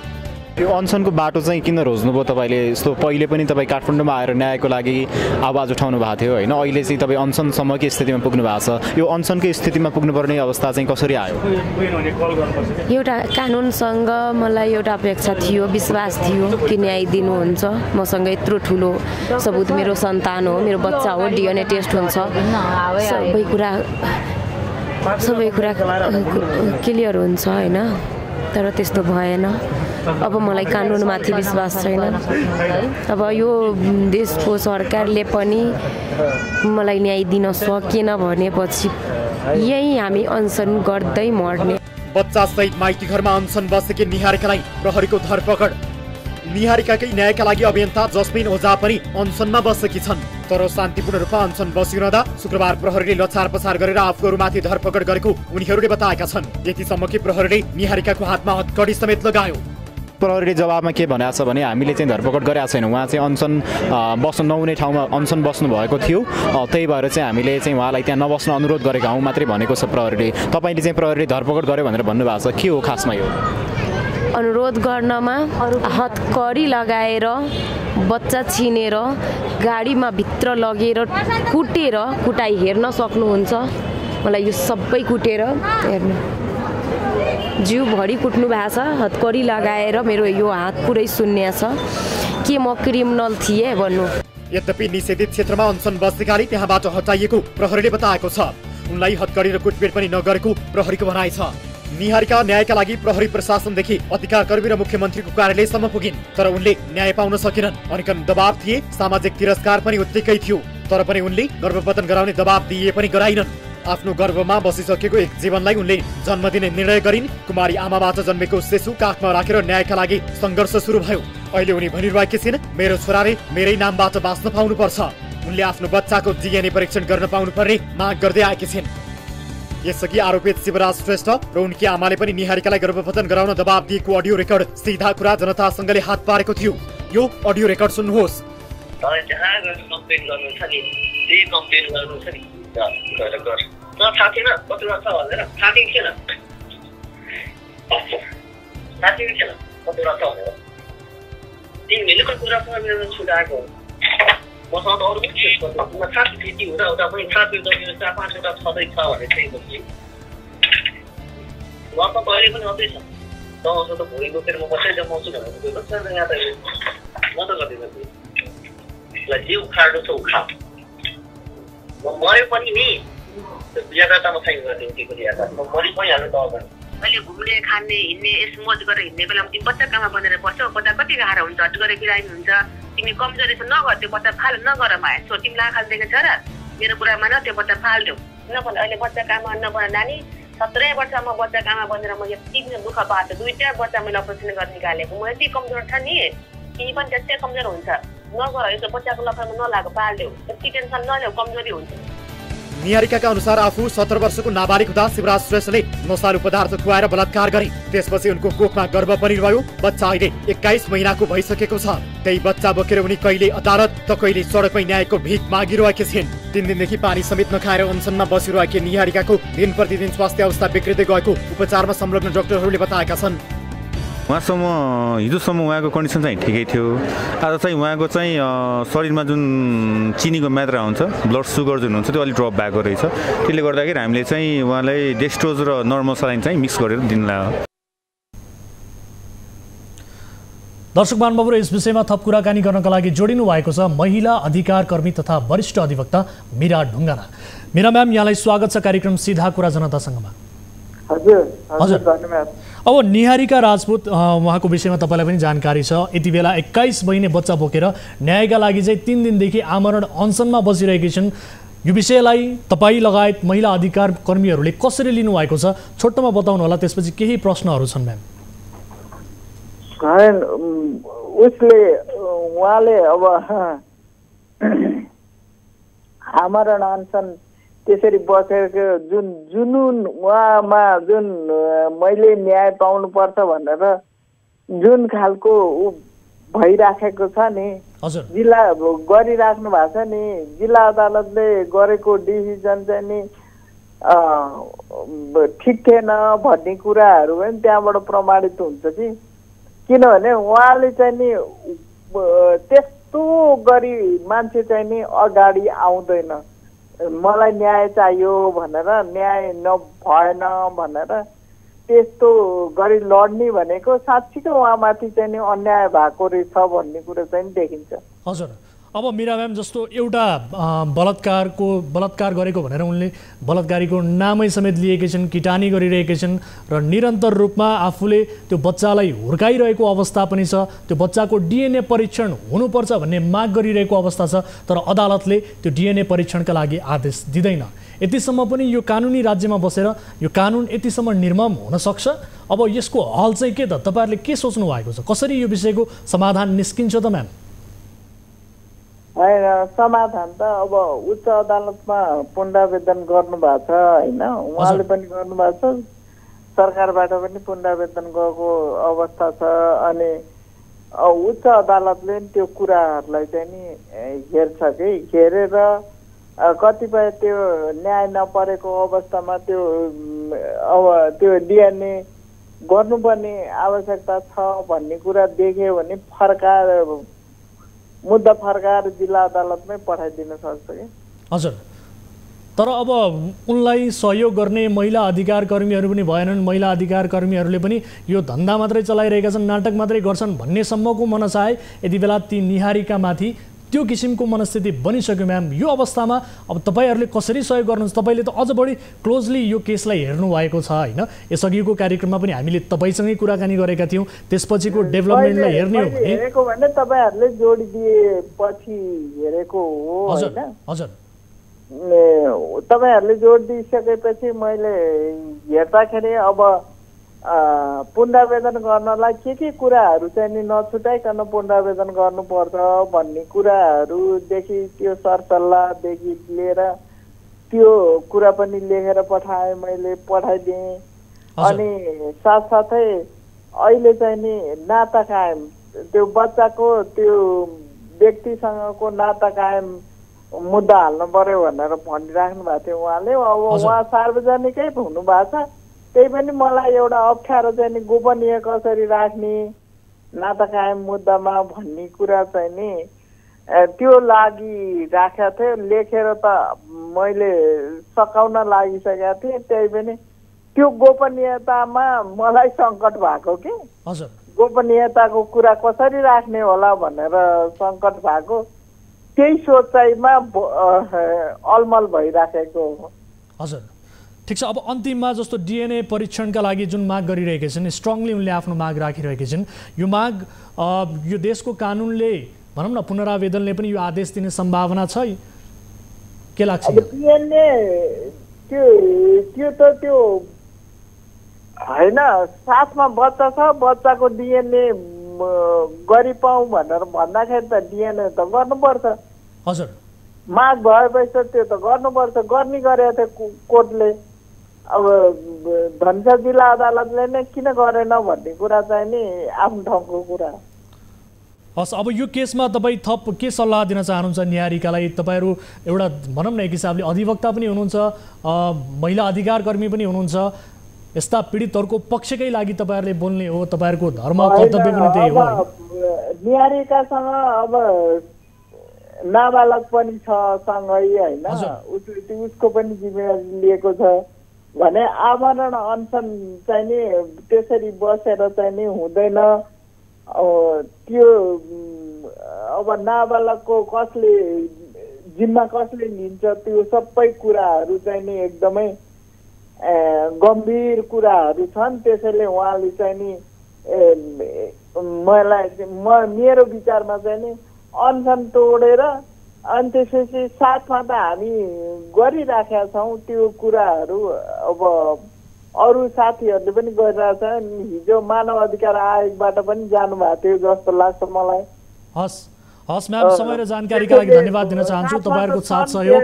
यो अनसनको बाटो चाहिँ किन रोज्नुभयो तपाईँले? यस्तो पहिले पनि तपाईँ काठमाडौँमा आएर न्यायको लागि आवाज उठाउनु भएको थियो होइन? अहिले चाहिँ तपाईँ अनसनसम्मकै स्थितिमा पुग्नु भएको छ। यो अनसनकै स्थितिमा पुग्नुपर्ने अवस्था चाहिँ कसरी आयो? एउटा कानुनसँग मलाई एउटा अपेक्षा थियो, विश्वास थियो कि न्याय दिनुहुन्छ। मसँग यत्रो ठुलो सबुत, मेरो सन्तान हो, मेरो बच्चा हो, डिएनए टेस्ट हुन्छ, सबै कुरा क्लियर हुन्छ होइन। तर त्यस्तो भएन। अब मलाई कानुनमाथि विश्वास छैन। अब यो देशको सरकारले पनि मलाई न्याय दिन सकेन भनेपछि यही हामी अनसन गर्दै मर्ने। बच्चा सहित माइती घरमा अनसन बसेकी निहारिकालाई प्रहरीको धरपकड। निहारिकाकै न्यायका लागि अभियन्ता जस्मिन ओझा पनि अनसनमा बसेकी छन्। तर शान्तिपूर्ण रूपमा अनसन बसिरहँदा शुक्रबार प्रहरीले लचार पसार गरेर आफूहरूमाथि धरपकड गरेको उनीहरूले बताएका छन्। यतिसम्म कि प्रहरीले निहारिकाको हातमा हतकडी समेत लगायो। प्रहरीले जवाबमा के भनेको छ भने हामीले चाहिँ धरपकड गरेका छैनौँ। उहाँ चाहिँ अनसन बस्नु नहुने ठाउँमा अनसन बस्नु भएको थियो, त्यही भएर चाहिँ हामीले चाहिँ उहाँलाई त्यहाँ नबस्न अनुरोध गरेका हौँ मात्रै भनेको छ प्रहरीले। तपाईँले चाहिँ प्रहरीले धरपकड गर्यो भनेर भन्नुभएको छ, के हो खासमा यो? अनुरोध गर्नमा हतकडी लगाएर, बच्चा छिनेर, गाडीमा भित्र लगेर कुटेर, कुटाइ हेर्न सक्नुहुन्छ। मलाई यो सबै कुटेर हेर्नु, जिउभरि कुट्नु भएको छ, हतकडी लगाएर मेरो यो हात पुरै शून्य छ। के म क्रिमिनल थिएँ भन्नु? यद्यपि निषेधित क्षेत्रमा अनसन बसेकाले त्यहाँबाट हटाइएको प्रहरीले बताएको छ। उनलाई हतकडी र कुटपिट पनि नगरेको प्रहरीको भनाइ छ। निहारिका न्यायका लागि प्रहरी प्रशासनदेखि अधिकारकर्मी र मुख्यमन्त्रीको कार्यालयसम्म पुगिन्, तर उनले न्याय पाउन सकेनन्। अनेकन दबाब थिए, सामाजिक तिरस्कार पनि उत्तिकै थियो, तर पनि उनले गर्भपतन गराउने दबाब दिए पनि गराइनन्। आफ्नो गर्भमा बसिसकेको एक जीवनलाई उनले जन्म दिने निर्णय गरिन्। कुमारी आमाबाट जन्मेको शिशु काखमा राखेर न्यायका लागि सङ्घर्ष सुरु भयो। अहिले उनी भनिरहेकी छिन्, मेरो छोराले मेरै नामबाट बाँच्न पाउनुपर्छ। उनले आफ्नो बच्चाको डिएनए परीक्षण गर्न पाउनुपर्ने माग गर्दै आएकी छिन्। यसअघि आरोपित शिवराज श्रेष्ठ र उनकी आमाले पनि निहारिकालाई गर्भपतन गराउन दबाब दिएको अडियो रेकर्ड सीधा कुरा जनतासँगले हात पारेको थियो। यो अडियो रेकर्ड सुन्नुहोस्। मसँग त अरू पनि चेक गर्नु म खास खेती हुँदा हुँदा पनि खास जमिन 4-5वटा छँदैछ भने चाहिँ पछि उहाँ त अहिले पनि अझै छ। गाउँमा त भोलि बोकेर म कसैले मसु भनेर गएको छ यहाँ त म त गर्दिनँ ल जे उखाड्नु छ उखाड म मऱ्यो पनि नि यादातामा साइन गरिदिउँ के पनि यादा म मरि पनि हाल्नु त अगाडि अहिले घुम्ने खाने हिँड्ने यस मज गरेर हिँड्ने बेलामा तिमी बच्चा कहाँ बनेर बस्छौ बच्चा कति गाह्रो हुन्छ हट गरेर बिरामी हुन्छ तिमी कमजोरी छ नगर त्यो बच्चा फाल नगर माया सो तिमीलाई आँखा देखेको छ र मेरो कुरा मान त्यो बच्चा फाल्देऊ नभन अहिले बच्चा कामा नबना नानी 17 वर्षमा बच्चा कामा बनेर म यति दुःख पाएको 2टा बच्चा मैले अपरेसन गर्न निकालेको म यति कमजोर छ नि तिमी पनि त्यस्तै कमजोर हुन्छ नगर यो बच्चाको लफामा नलागो पाल्देऊ यति टेन्सन नलेऊ कमजोरी हुन्छ। निहारिकाका अनुसार आफू 17 वर्षको नाबालिग हुँदा शिवराज श्रेष्ठले नशालु पदार्थ खुवाएर बलात्कार गरे। त्यसपछि उनको कोखमा गर्भ पनि रह्यो। बच्चा अहिले 21 महिनाको भइसकेको छ। त्यही बच्चा बोकेर उनी कहिले अदालत त कहिले सडकमै न्यायको भिख मागिरहेकी छिन्। 3 दिनदेखि पानी समेत नखाएर अनसनमा बसिरहेकी निहारिकाको दिन प्रतिदिन स्वास्थ्य अवस्था बिग्रिँदै गएको उपचारमा संलग्न डाक्टरहरूले बताएका छन्। उहाँसम्म हिजोसम्म उहाँको कन्डिसन चाहिँ ठिकै थियो। आज चाहिँ उहाँको चाहिँ शरीरमा जुन चिनीको मात्रा हुन्छ ब्लड सुगर जुन हुन्छ त्यो अलिक ड्रप भएको रहेछ। त्यसले गर्दाखेरि हामीले चाहिँ उहाँलाई डेक्स्ट्रोज र नर्मल सलाइन चाहिँ मिक्स गरेर दिनलाई। दर्शक महानुभावहरू यस विषयमा थप कुराकानी गर्नका लागि जोडिनु भएको छ महिला अधिकार कर्मी तथा वरिष्ठ अधिवक्ता मीरा ढुङ्गाना। मीरा म्याम, यहाँलाई स्वागत छ कार्यक्रम सीधा कुरा जनतासँगमा। हजुर हजुर धन्यवाद। अब निहारिका राजपूत उहाँको विषयमा तपाईँलाई पनि जानकारी छ। यति बेला 21 महिने बच्चा बोकेर न्यायका लागि चाहिँ 3 दिनदेखि आमरण अनसनमा बसिरहेकी छिन्। यो विषयलाई तपाईँ लगायत महिला अधिकार कर्मीहरूले कसरी लिनुभएको छ छोटोमा बताउनु होला, त्यसपछि केही प्रश्नहरू छन् म्याम। उहाँले अब आमरण अनसन त्यसरी बसेको जुनुन उहाँमा जुन मैले न्याय पाउनुपर्छ भनेर जुन खालको भइराखेको छ नि, जिल्ला गरिराख्नु भएको छ नि, जिल्ला अदालतले गरेको डिसिजन चाहिँ नि ठिक थिएन भन्ने कुराहरू पनि त्यहाँबाट प्रमाणित हुन्छ कि। किनभने उहाँले चाहिँ नि त्यस्तो गरी मान्छे चाहिँ नि अगाडि आउँदैन, मलाई न्याय चाहियो भनेर, न्याय नभएन भनेर त्यस्तो गरी लड्ने भनेको साँच्चीकै उहाँमाथि चाहिँ नि अन्याय भएको रहेछ भन्ने कुरो चाहिँ देखिन्छ। हजुर, अब मीरा म्याम जस्तो एउटा बलात्कार गरेको भनेर उनले बलात्कारीको नामै समेत लिएकै छन्, किटानी गरिरहेकै छन् र निरन्तर रूपमा आफूले त्यो बच्चालाई हुर्काइरहेको अवस्था पनि छ। त्यो बच्चाको डिएनए परीक्षण हुनुपर्छ भन्ने माग गरिरहेको अवस्था छ, तर अदालतले त्यो डिएनए परीक्षणका लागि आदेश दिँदैन। यतिसम्म पनि यो कानुनी राज्यमा बसेर यो कानुन यतिसम्म निर्मम हुन सक्छ। अब यसको हल चाहिँ के त, तपाईँहरूले के सोच्नु भएको छ, कसरी यो विषयको समाधान निस्किन्छ त म्याम? होइन, समाधान त अब उच्च अदालतमा पुनरावेदन गर्नुभएको छ होइन, उहाँले पनि गर्नुभएको छ, सरकारबाट पनि पुनरावेदन गएको अवस्था छ। अनि उच्च अदालतले त्यो कुराहरूलाई चाहिँ नि हेर्छ कि, हेरेर कतिपय त्यो न्याय नपरेको अवस्थामा त्यो डिएनए गर्नुपर्ने आवश्यकता छ भन्ने कुरा देख्यो भने मुद्दा फर्काएर जिल्ला अदालतमै पठाइदिन सक्छ कि। हजुर, तर अब उनलाई सहयोग गर्ने महिला अधिकार कर्मीहरू पनि भएनन्। महिला अधिकार कर्मीहरूले पनि यो धन्दा मात्रै चलाइरहेका छन्, नाटक मात्रै गर्छन् भन्नेसम्मको मनसाय यति बेला ती निहारिकामाथि त्यो किसिमको मनस्थिति बनिसक्यो म्याम। यो अवस्थामा अब तपाईँहरूले कसरी सहयोग गर्नुहुन्छ? तपाईँले त अझ बढी क्लोजली यो केसलाई हेर्नु भएको छ होइन। यसअघिको कार्यक्रममा पनि हामीले तपाईँसँगै कुराकानी गरेका थियौँ, त्यसपछिको डेभलपमेन्टलाई हेर्ने हो भने तपाईँहरूले जोडिदिएपछि हेरेको हो होइन। हजुर, तपाईँहरूले जोड दिइसकेपछि मैले हेर्दाखेरि अब पुनरावेदन गर्नलाई के कुराहरू चाहिँ नि नछुटाइकन पुनरावेदन गर्नुपर्छ भन्ने कुराहरूदेखि त्यो सरसल्लाहदेखि लिएर त्यो कुरा पनि लेखेर पठाएँ, मैले पठाइदिएँ। अनि साथसाथै अहिले चाहिँ नि नाता कायम, त्यो बच्चाको त्यो व्यक्तिसँगको नाता कायम मुद्दा हाल्नु पर्यो भनेर भनिराख्नु भएको थियो उहाँले। अब उहाँ सार्वजनिकै हुनुभएको छ, त्यही पनि मलाई एउटा अप्ठ्यारो चाहिँ नि गोपनीय कसरी राख्ने नाता कायम मुद्दामा भन्ने कुरा चाहिँ नि त्यो लागि राखेको थियो। लेखेर त मैले सकाउन लागिसकेको थिएँ, त्यही पनि त्यो गोपनीयतामा मलाई सङ्कट भएको कि। हजुर, गोपनीयताको कुरा कसरी राख्ने होला भनेर सङ्कट भएको, त्यही सोचाइमा अलमल भइराखेको हो। हजुर, ठिक छ। अब अन्तिममा जस्तो डिएनए परीक्षणका लागि जुन माग गरिरहेका छन्, स्ट्रङली उनले आफ्नो माग राखिरहेका छन्, यो माग यो देशको कानुनले भनौँ न पुनरावेदनले पनि यो आदेश दिने सम्भावना छ, के लाग्छ? डिएनए त्यो होइन, साथमा बच्चा छ, बच्चाको डिएनए गरिपाउँ भनेर भन्दाखेरि त डिएनए त गर्नुपर्छ। हजुर, माग भएपछि त्यो त गर्नुपर्छ, गर्ने गरेको थियो कोर्टले। अब धनुषा जिल्ला अदालतले नै किन गरेन भन्ने कुरा चाहिँ नि आफ्नो ठाउँको कुरा। हस्, अब यो केसमा तपाईँ थप के सल्लाह दिन चाहनुहुन्छ निहारिकालाई? तपाईँहरू एउटा भनौँ न एक हिसाबले अधिवक्ता पनि हुनुहुन्छ, महिला अधिकार कर्मी पनि हुनुहुन्छ, यस्ता पीडितहरूको पक्षकै लागि तपाईँहरूले बोल्ने हो, तपाईँहरूको धर्म कर्तव्य पनि त्यही हो। निहारिकासँग अब नाबालक पनि छ सँगै होइन, उसको पनि जिम्मेवारी लिएको छ भने आमरण अनसन चाहिँ नि त्यसरी बसेर चाहिँ नि हुँदैन। त्यो अब नाबालकको कसले जिम्मा कसले लिन्छ, त्यो सबै कुराहरू चाहिँ नि एकदमै गम्भीर कुराहरू छन्। त्यसैले उहाँले चाहिँ नि मेरो विचारमा चाहिँ नि अनसन तोडेर अनि त्यसपछि साथमा त हामी गरिराखेका छौँ त्यो कुराहरू। अब अरू साथीहरूले पनि गरिरहेछन्। हिजो मानव अधिकार आयोगबाट पनि जानुभएको थियो जस्तो लाग्छ मलाई। हस् म्याम, समय र जानकारीका लागि धन्यवाद दिन चाहन्छु। तपाईँहरूको साथ सहयोग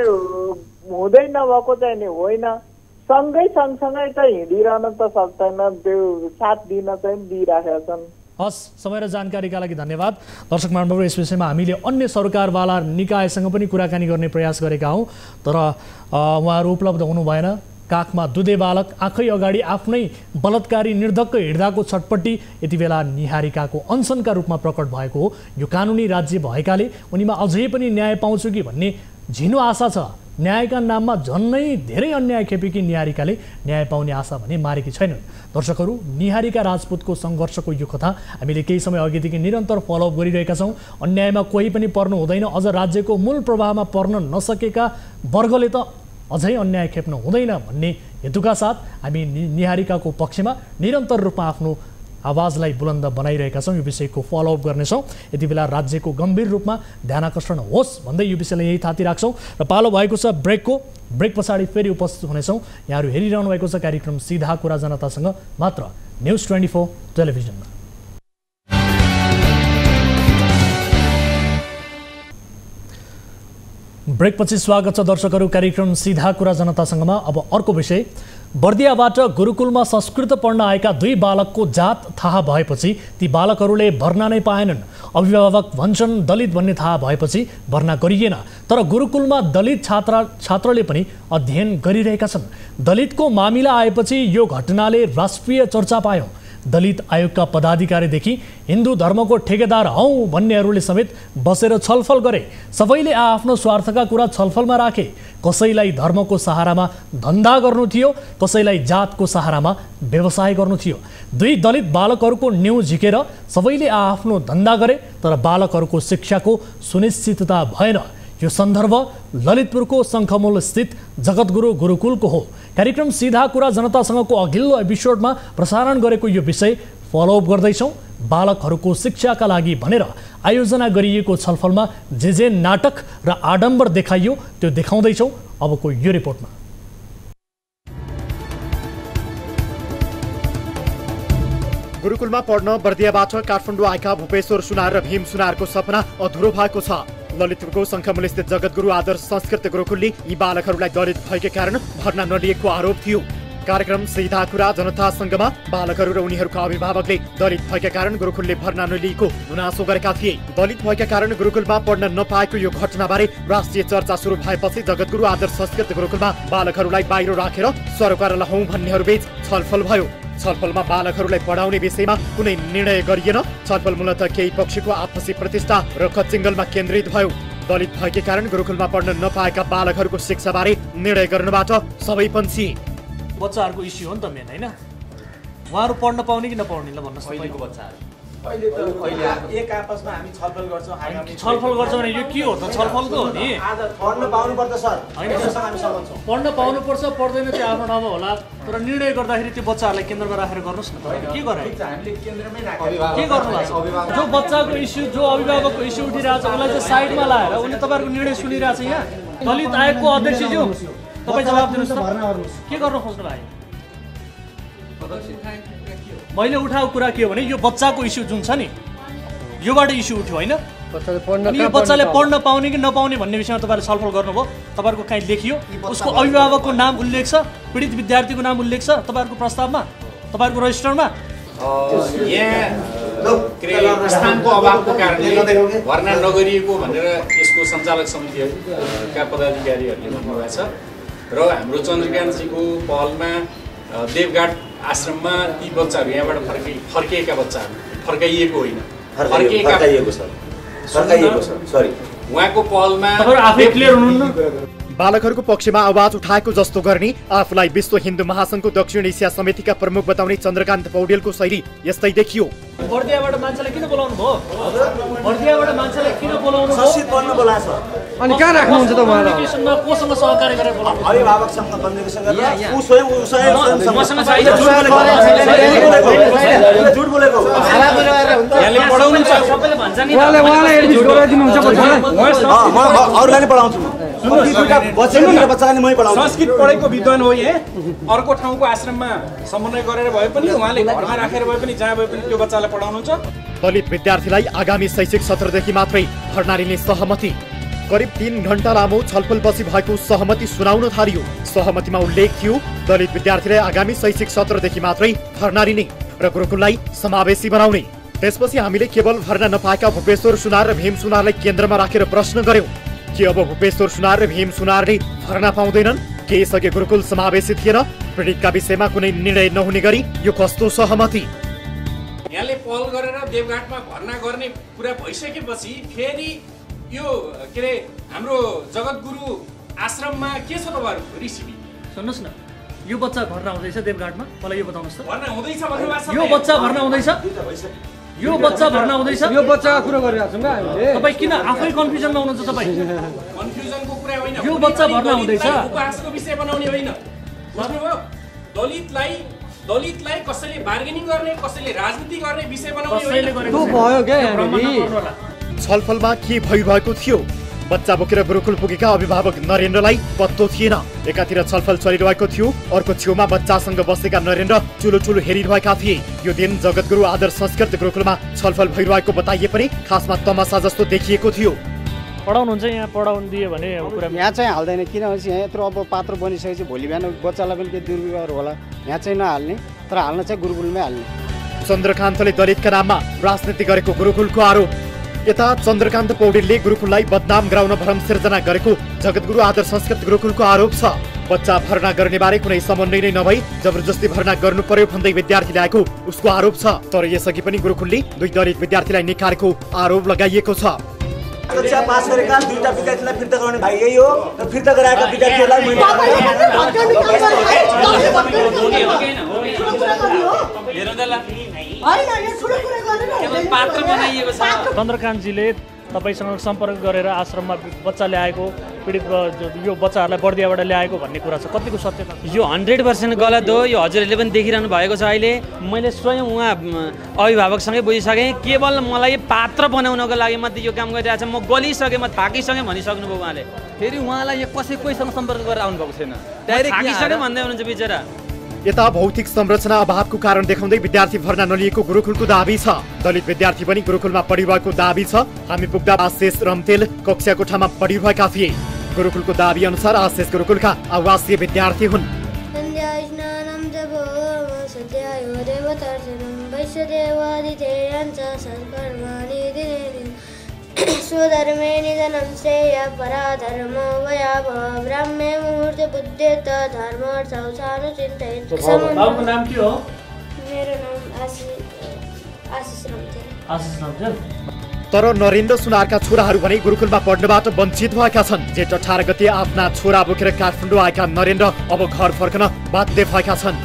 हुँदै नभएको चाहिँ नि होइन, सँगसँगै त हिँडिरहन त सक्दैन, त्यो साथ दिन चाहिँ दिइराखेका छन्। हस्, समय र जानकारीका लागि धन्यवाद। दर्शक महानुभाव, यस विषयमा हामीले अन्य सरकारवाला निकायसँग पनि कुराकानी गर्ने प्रयास गरेका हौँ, तर उहाँहरू उपलब्ध हुनु भएन। काखमा दुधे बालक आँखै अगाडि आफ्नै बलात्कारी निर्धक्क हिँड्दाको छटपट्टि यति बेला निहारिकाको अनसनका रूपमा प्रकट भएको हो। यो कानुनी राज्य भएकाले उनीमा अझै पनि न्याय पाउँछु कि भन्ने झिनो आशा छ। न्यायका नाममा झन्नै धेरै अन्याय खेपेकी निहारिकाले न्याय पाउने आशा भने मारेकी छैनन्। दर्शकहरू, निहारिका राजपूतको सङ्घर्षको यो कथा हामीले केही समय अघिदेखि निरन्तर फलोअप गरिरहेका छौँ। अन्यायमा कोही पनि पर्नु हुँदैन, अझ राज्यको मूल प्रवाहमा पर्न नसकेका वर्गले त अझै अन्याय खेप्नु हुँदैन भन्ने हेतुका साथ हामी निहारिकाको पक्षमा निरन्तर रूपमा आफ्नो आवाजलाई बुलन्द बनाइरहेका छौँ। यो विषयको फलोअप गर्नेछौँ। यति बेला राज्यको गम्भीर रूपमा ध्यानाकर्षण होस् भन्दै यो विषयलाई यही थाती राख्छौँ र पालो भएको छ ब्रेकको। ब्रेक पछाडि फेरि उपस्थित हुनेछौँ। यहाँहरू हेरिरहनु भएको छ कार्यक्रम सीधा कुरा जनतासँग, मात्र न्युज 24 टेलिभिजनमा। ब्रेकपछि स्वागत छ दर्शकहरू कार्यक्रम सीधा कुरा जनतासँगमा। अब अर्को विषय, बर्दियाबाट गुरुकुलमा संस्कृत पढ्न आएका 2 बालकको जात थाहा भएपछि ती बालकहरूले भर्ना नै पाएनन्। अभिभावक भन्छन् दलित भन्ने थाहा भएपछि भर्ना गरिएन, तर गुरुकुलमा दलित छात्रले पनि अध्ययन गरिरहेका छन्। दलितको मामिला आएपछि यो घटनाले राष्ट्रिय चर्चा पायो। दलित आयोगका पदाधिकारीदेखि हिन्दू धर्मको ठेकेदार हौ भन्नेहरूले समेत बसेर छलफल गरे। सबैले आफ्नो स्वार्थका कुरा छलफलमा राखे। कसैलाई धर्मको सहारामा धन्दा गर्नु थियो, कसैलाई जातको सहारामा व्यवसाय गर्नु थियो। 2 दलित बालकहरूको न्यू झिकेर सबैले आफ्नो धन्दा गरे, तर बालकहरूको शिक्षाको सुनिश्चितता भएन। यो सन्दर्भ ललितपुरको शङ्खमूल स्थित जगतगुरु गुरुकुलको हो। कार्यक्रम सीधा कुरा जनतासँगको अघिल्लो एपिसोडमा प्रसारण गरेको यो विषय फलोअप गर्दैछौँ। बालकहरूको शिक्षाका लागि भनेर आयोजना गरिएको छलफलमा जे नाटक र आडम्बर देखाइयो त्यो देखाउँदैछौँ अबको यो रिपोर्टमा। गुरुकुलमा पढ्न बर्दियाबाट काठमाडौँ आएका भूपेश्वर सुनार र भीम सुनारको सपना अधुरो भएको छ। ललितपुरको शङ्खमूल स्थित जगतगुरु आदर्श संस्कृत गुरुकुलले यी बालकहरूलाई दलित भएकै कारण भर्ना नलिएको आरोप थियो। कार्यक्रम सीधा कुरा जनतासँगमा बालकहरू र उनीहरूका अभिभावकले दलित भएका कारण गुरुकुलले भर्ना नलिएको गुनासो गरेका थिए। दलित भएका कारण गुरुकुलमा पढ्न नपाएको यो घटनाबारे राष्ट्रिय चर्चा सुरु भएपछि जगतगुरु आदर्श संस्कृत गुरुकुलमा बालकहरूलाई बाहिर राखेर सरोकार लहौँ भन्नेहरूबीच छलफल भयो। छलफलमा बालकहरूलाई पढाउने विषयमा कुनै निर्णय गरिएन। छलफल मूलतः केही पक्षको आपसी प्रतिष्ठा र कचिङ्गलमा केन्द्रित भयो। दलित भएकै कारण गुरुकुलमा पढ्न नपाएका बालकहरूको शिक्षाबारे निर्णय गर्नबाट सबै पन्छिए। बच्चाहरूको इस्यु हो नि त मेन, होइन? उहाँहरू पढ्न पाउने कि नपाउने ल भन्नुहोस्। पहिलेको बच्चाहरू अहिले एक आपसमा हामी छलफल गर्छौँ। छलफल गर्छौँ भने यो के हो त? छलफल त हो नि। आज पढ्न पाउनुपर्छ सर, होइन? हामी सहमत छौँ। पढ्न पाउनुपर्छ, पढ्दैन त्यो आफ्नो ठाउँमा होला, तर निर्णय गर्दाखेरि त्यो बच्चाहरूलाई केन्द्रमा राखेर गर्नुहोस् न। के गरे? हामीले केन्द्रमै के गर्नु भएको छ? जो बच्चाको इस्यु, जो अभिभावकको इस्यु उठिरहेको छ उसलाई चाहिँ साइडमा लाएर उसले तपाईँहरूको निर्णय सुनिरहेको छ। यहाँ दलित आयोगको अध्यक्षज्यू तपाईँ जवाब दिनुहोस् न, के गर्न खोज्नु भयो? मैले उठाएको कुरा के हो भने यो बच्चाको इस्यु जुन छ नि, योबाट इस्यु उठ्यो, होइन? यो बच्चाले पढ्न पाउने कि नपाउने भन्ने विषयमा तपाईँले छलफल गर्नुभयो। तपाईँहरूको कहीँ लेखियो? उसको अभिभावकको नाम उल्लेख छ, पीडित विद्यार्थीको नाम उल्लेख छ तपाईँहरूको प्रस्तावमा, तपाईँहरूको रजिस्टरमा? स्थानको अभावको कारणले भर्ना नगरिएको भनेर यसको सञ्चालक समितिका पदाधिकारीहरूले भन्नुभएको छ र हाम्रो चन्द्रकान्तजीको पहलमा देवघाट आश्रममा ती बच्चाहरू यहाँबाट फर्किएका बच्चाहरू, फर्काइएको होइन, फर्काइएको छ, सरी उहाँको पहलमा आफै क्लियर हुनुहुन्न। बालकहरूको पक्षमा आवाज उठाएको जस्तो गर्ने आफूलाई विश्व हिन्दू महासङ्घको दक्षिण एसिया समितिका प्रमुख बताउने चन्द्रकान्त पौडेलको शैली यस्तै देखियो। बर्दियाबाट मान्छेलाई किन बोलाउनु भयो? बर्दियाबाट मान्छेलाई किन बोलाउनु भयो? सचिव बन्न बोलाछ। अनि कहाँ राख्नुहुन्छ त उहाँलाई? कम्युनिकेसनमा कोसँग सहकार्य गरेर बोलाउनु? अभिभावकसँग कम्युनिकेसन गरेर उ स्वयं मसँग चाहिँ झुट बोलेको यहाँले पढाउनुहुन्छ सबैले भन्छ नि उहाँलाई एडमिट गराइदिनुहुन्छ अरूलाई नै पढाउँछु संस्कृत पढेको विद्वान हो यहाँ अर्को ठाउँको आश्रममा समन्वय गरेर भए पनि उहाँले घरमा राखेर भए पनि जहाँ भए पनि त्यो बच्चालाई पढाउनुहुन्छ। दलित विद्यार्थीलाई आगामी शैक्षिक सत्रदेखि मात्रै भर्ना लिने सहमति। करिब 3 घण्टा लामो छलफलपछि भएको सहमति सुनाउन थालियो। सहमतिमा उल्लेख थियो दलित विद्यार्थीलाई आगामी शैक्षिक सत्रदेखि मात्रै भर्ना लिने र गुरुकुललाई समावेशी बनाउने। त्यसपछि हामीले केवल भर्ना नपाएका भूपेश्वर सुनार र भीम सुनारलाई केन्द्रमा राखेर प्रश्न गर्यौं कि अब भूपेश्वर सुनार र भीम सुनारले भर्ना पाउँदैनन्? के यसअघि गुरुकुल समावेशी थिएन? पीडितका विषयमा कुनै निर्णय नहुने गरी यो कस्तो सहमति? यहाँले पहल गरेर देवघाटमा भर्ना गर्ने कुरा भइसकेपछि फेरि यो के अरे हाम्रो जगतगुरु आश्रममा के छ तपाईँहरूको रिसिपी? सुन्नुहोस् न, यो बच्चा भर्ना हुँदैछ देवघाटमा? मलाई यो बताउनुहोस् त। भर्ना हुँदैछ भन्नुभएको छ? यो बच्चा भर्ना हुँदैछ? यो बच्चा भर्ना हुँदैछ? यो बच्चाको कुरा गरिरहेको छौँ क्या। तपाईँ किन आफै कन्फ्युजनमा हुनुहुन्छ? तपाईँ कन्फ्युजनको कुरा होइन, यो बच्चा भर्ना हुँदैछ उपहासको विषय बनाउने होइन, बुझ्नुभयो? दलितलाई कसैले बार्गेनिङ गर्ने, कसैले राजनीति गर्ने विषय बनाउने होइन। छलफलमा के भइरहेको थियो? बच्चा बोकेर गुरुकुल पुगेका अभिभावक नरेन्द्रलाई पत्तो थिएन। एकातिर छलफल चलिरहेको थियो, अर्को छेउमा बच्चासँग बसेका नरेन्द्र चुलो हेरिरहेका थिए। यो दिन जगतगुरु आदर्श संस्कृत गुरुकुलमा छलफल भइरहेको बताइए पनि खासमा तमासा जस्तो देखिएको थियो। पढाउनुहुन्छ यहाँ, पढाउनु दियो भने कुरा यहाँ चाहिँ हाल्दैन, किनभने यहाँ यत्रो अब पात्र बनिसकेपछि भोलि बिहान बच्चालाई पनि केही दुर्व्यवहार होला, यहाँ चाहिँ नहाल्ने, तर हाल्न चाहिँ गुरुकुलमै हाल्ने। चन्द्रकान्तले दलितका नाममा राजनीति गरेको गुरुकुलको आरोप। यता चन्द्रकान्त पौडेलले गुरुकुललाई बदनाम गराउन भ्रम सिर्जना गरेको जगतगुरु आदर्श संस्कृत गुरुकुलको आरोप छ। बच्चा भर्ना गर्ने बारे कुनै समन्वय नै नभई जबरजस्ती भर्ना गर्नु पर्यो भन्दै विद्यार्थी ल्याएको उसको आरोप छ। तर यसअघि पनि गुरुकुलले 2 दलित विद्यार्थीलाई निकालेको आरोप लगाइएको छ। कक्षा पास गरेका 2टा विद्यार्थीलाई फिर्ता गराउने भाइ यही हो, र फिर्ता गराएका विद्यार्थीहरूलाई चन्द्रकान्तजीले तपाईँसँग सम्पर्क गरेर आश्रममा बच्चा ल्याएको, पीडित यो बच्चाहरूलाई बर्दियाबाट ल्याएको भन्ने कुरा छ, कतिको सत्यता? यो 100% गलत हो। यो हजुरहरूले पनि देखिरहनु भएको छ। अहिले मैले स्वयं उहाँ अभिभावकसँगै बुझिसकेँ, केवल मलाई पात्र बनाउनको लागि मात्रै यो काम गरिरहेको छ। म गलिसकेँ, म थाकिसकेँ भनिसक्नुभयो उहाँले। फेरि उहाँलाई यो कोहीसँग सम्पर्क गरेर आउनुभएको छैन, डाइरेक्ट थाकिसकेँ भन्दै हुनुहुन्छ बिचरा। यता भौतिक संरचना अभावको कारण देखाउँदै विद्यार्थी भर्ना नलिएको गुरुकुलको दाबी छ। दलित विद्यार्थी पनि गुरुकुलमा पढिरहेको दाबी छ। हामी पुग्दा आशिष रम्तेल कक्षा कोठामा पढिरहेका थिए। गुरुकुलको दाबी अनुसार आशिष गुरुकुलका आवासीय विद्यार्थी हुन्। स्वधर्मे निधनं श्रेय पराधर्मो वयाभव ब्राह्मे मुहूर्ते बुद्धेत धर्मार्थौचानुचिन्तयेत्। बाबुको नाम के हो? मेरो नाम आशिष रम्तेल। आशिष रम्तेल। तर नरेन्द्र सुनारका छोराहरू भने गुरुकुलमा पढ्नबाट वञ्चित भएका छन्। जेठ 18 गते आफ्ना छोरा बोकेर काठमाडौँ आएका नरेन्द्र अब घर फर्कन बाध्य भएका छन्।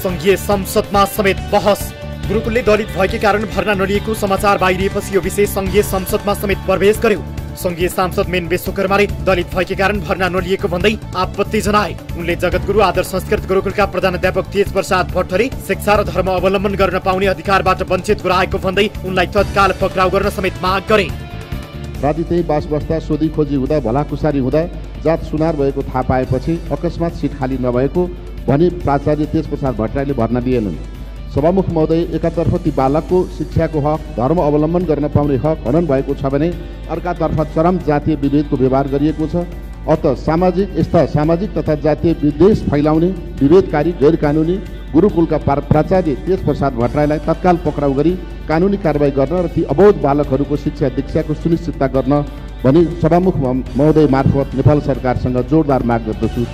संघीय संसदमा समेत बहस। गुरुकुलले दलित भएकै कारण भर्ना नलिएको समाचार बाहिरिएपछि यो विषय संघीय संसदमा समेत प्रवेश गर्यो। संघीय सांसद मेन विश्वकर्माले दलित भएकै कारण भर्ना नलिएको भन्दै आपत्ति जनाए। उनले जगतगुरु आदर्श संस्कृत गुरुकुलका प्रधानाध्यापक तेज प्रसाद भट्टले शिक्षा र धर्म अवलम्बन गर्न पाउने अधिकारबाट वञ्चित गराएको भन्दै उनलाई तत्काल पक्राउ गर्न समेत माग गरे। राति त्यही बास बस्दा सोधी खोजी हुँदा भलाकुसारी हुँदा जात सुनार भएको थाहा पाएपछि अकस्मात सिट खाली नभएको भनी प्राचार्य तेज प्रसाद भट्टराईले भर्ना दिएनन्। सभामुख महोदय, एकातर्फ ती बालकको शिक्षाको हक, धर्म अवलम्बन गर्न पाउने हक हनन भएको छ भने अर्कातर्फ चरम जातीय विभेदको व्यवहार गरिएको छ। अत यस्ता सामाजिक तथा जातीय विद्वेष फैलाउने विभेदकारी गैर कानुनी गुरुकुलका प्राचार्य तेज प्रसाद भट्टराईलाई तत्काल पक्राउ गरी कानुनी कारबाही गर्न र ती अबोध बालकहरूको शिक्षा दीक्षाको सुनिश्चितता गर्न भनी सभामुख महोदय मार्फत नेपाल सरकारसँग जोरदार माग गर्दछु।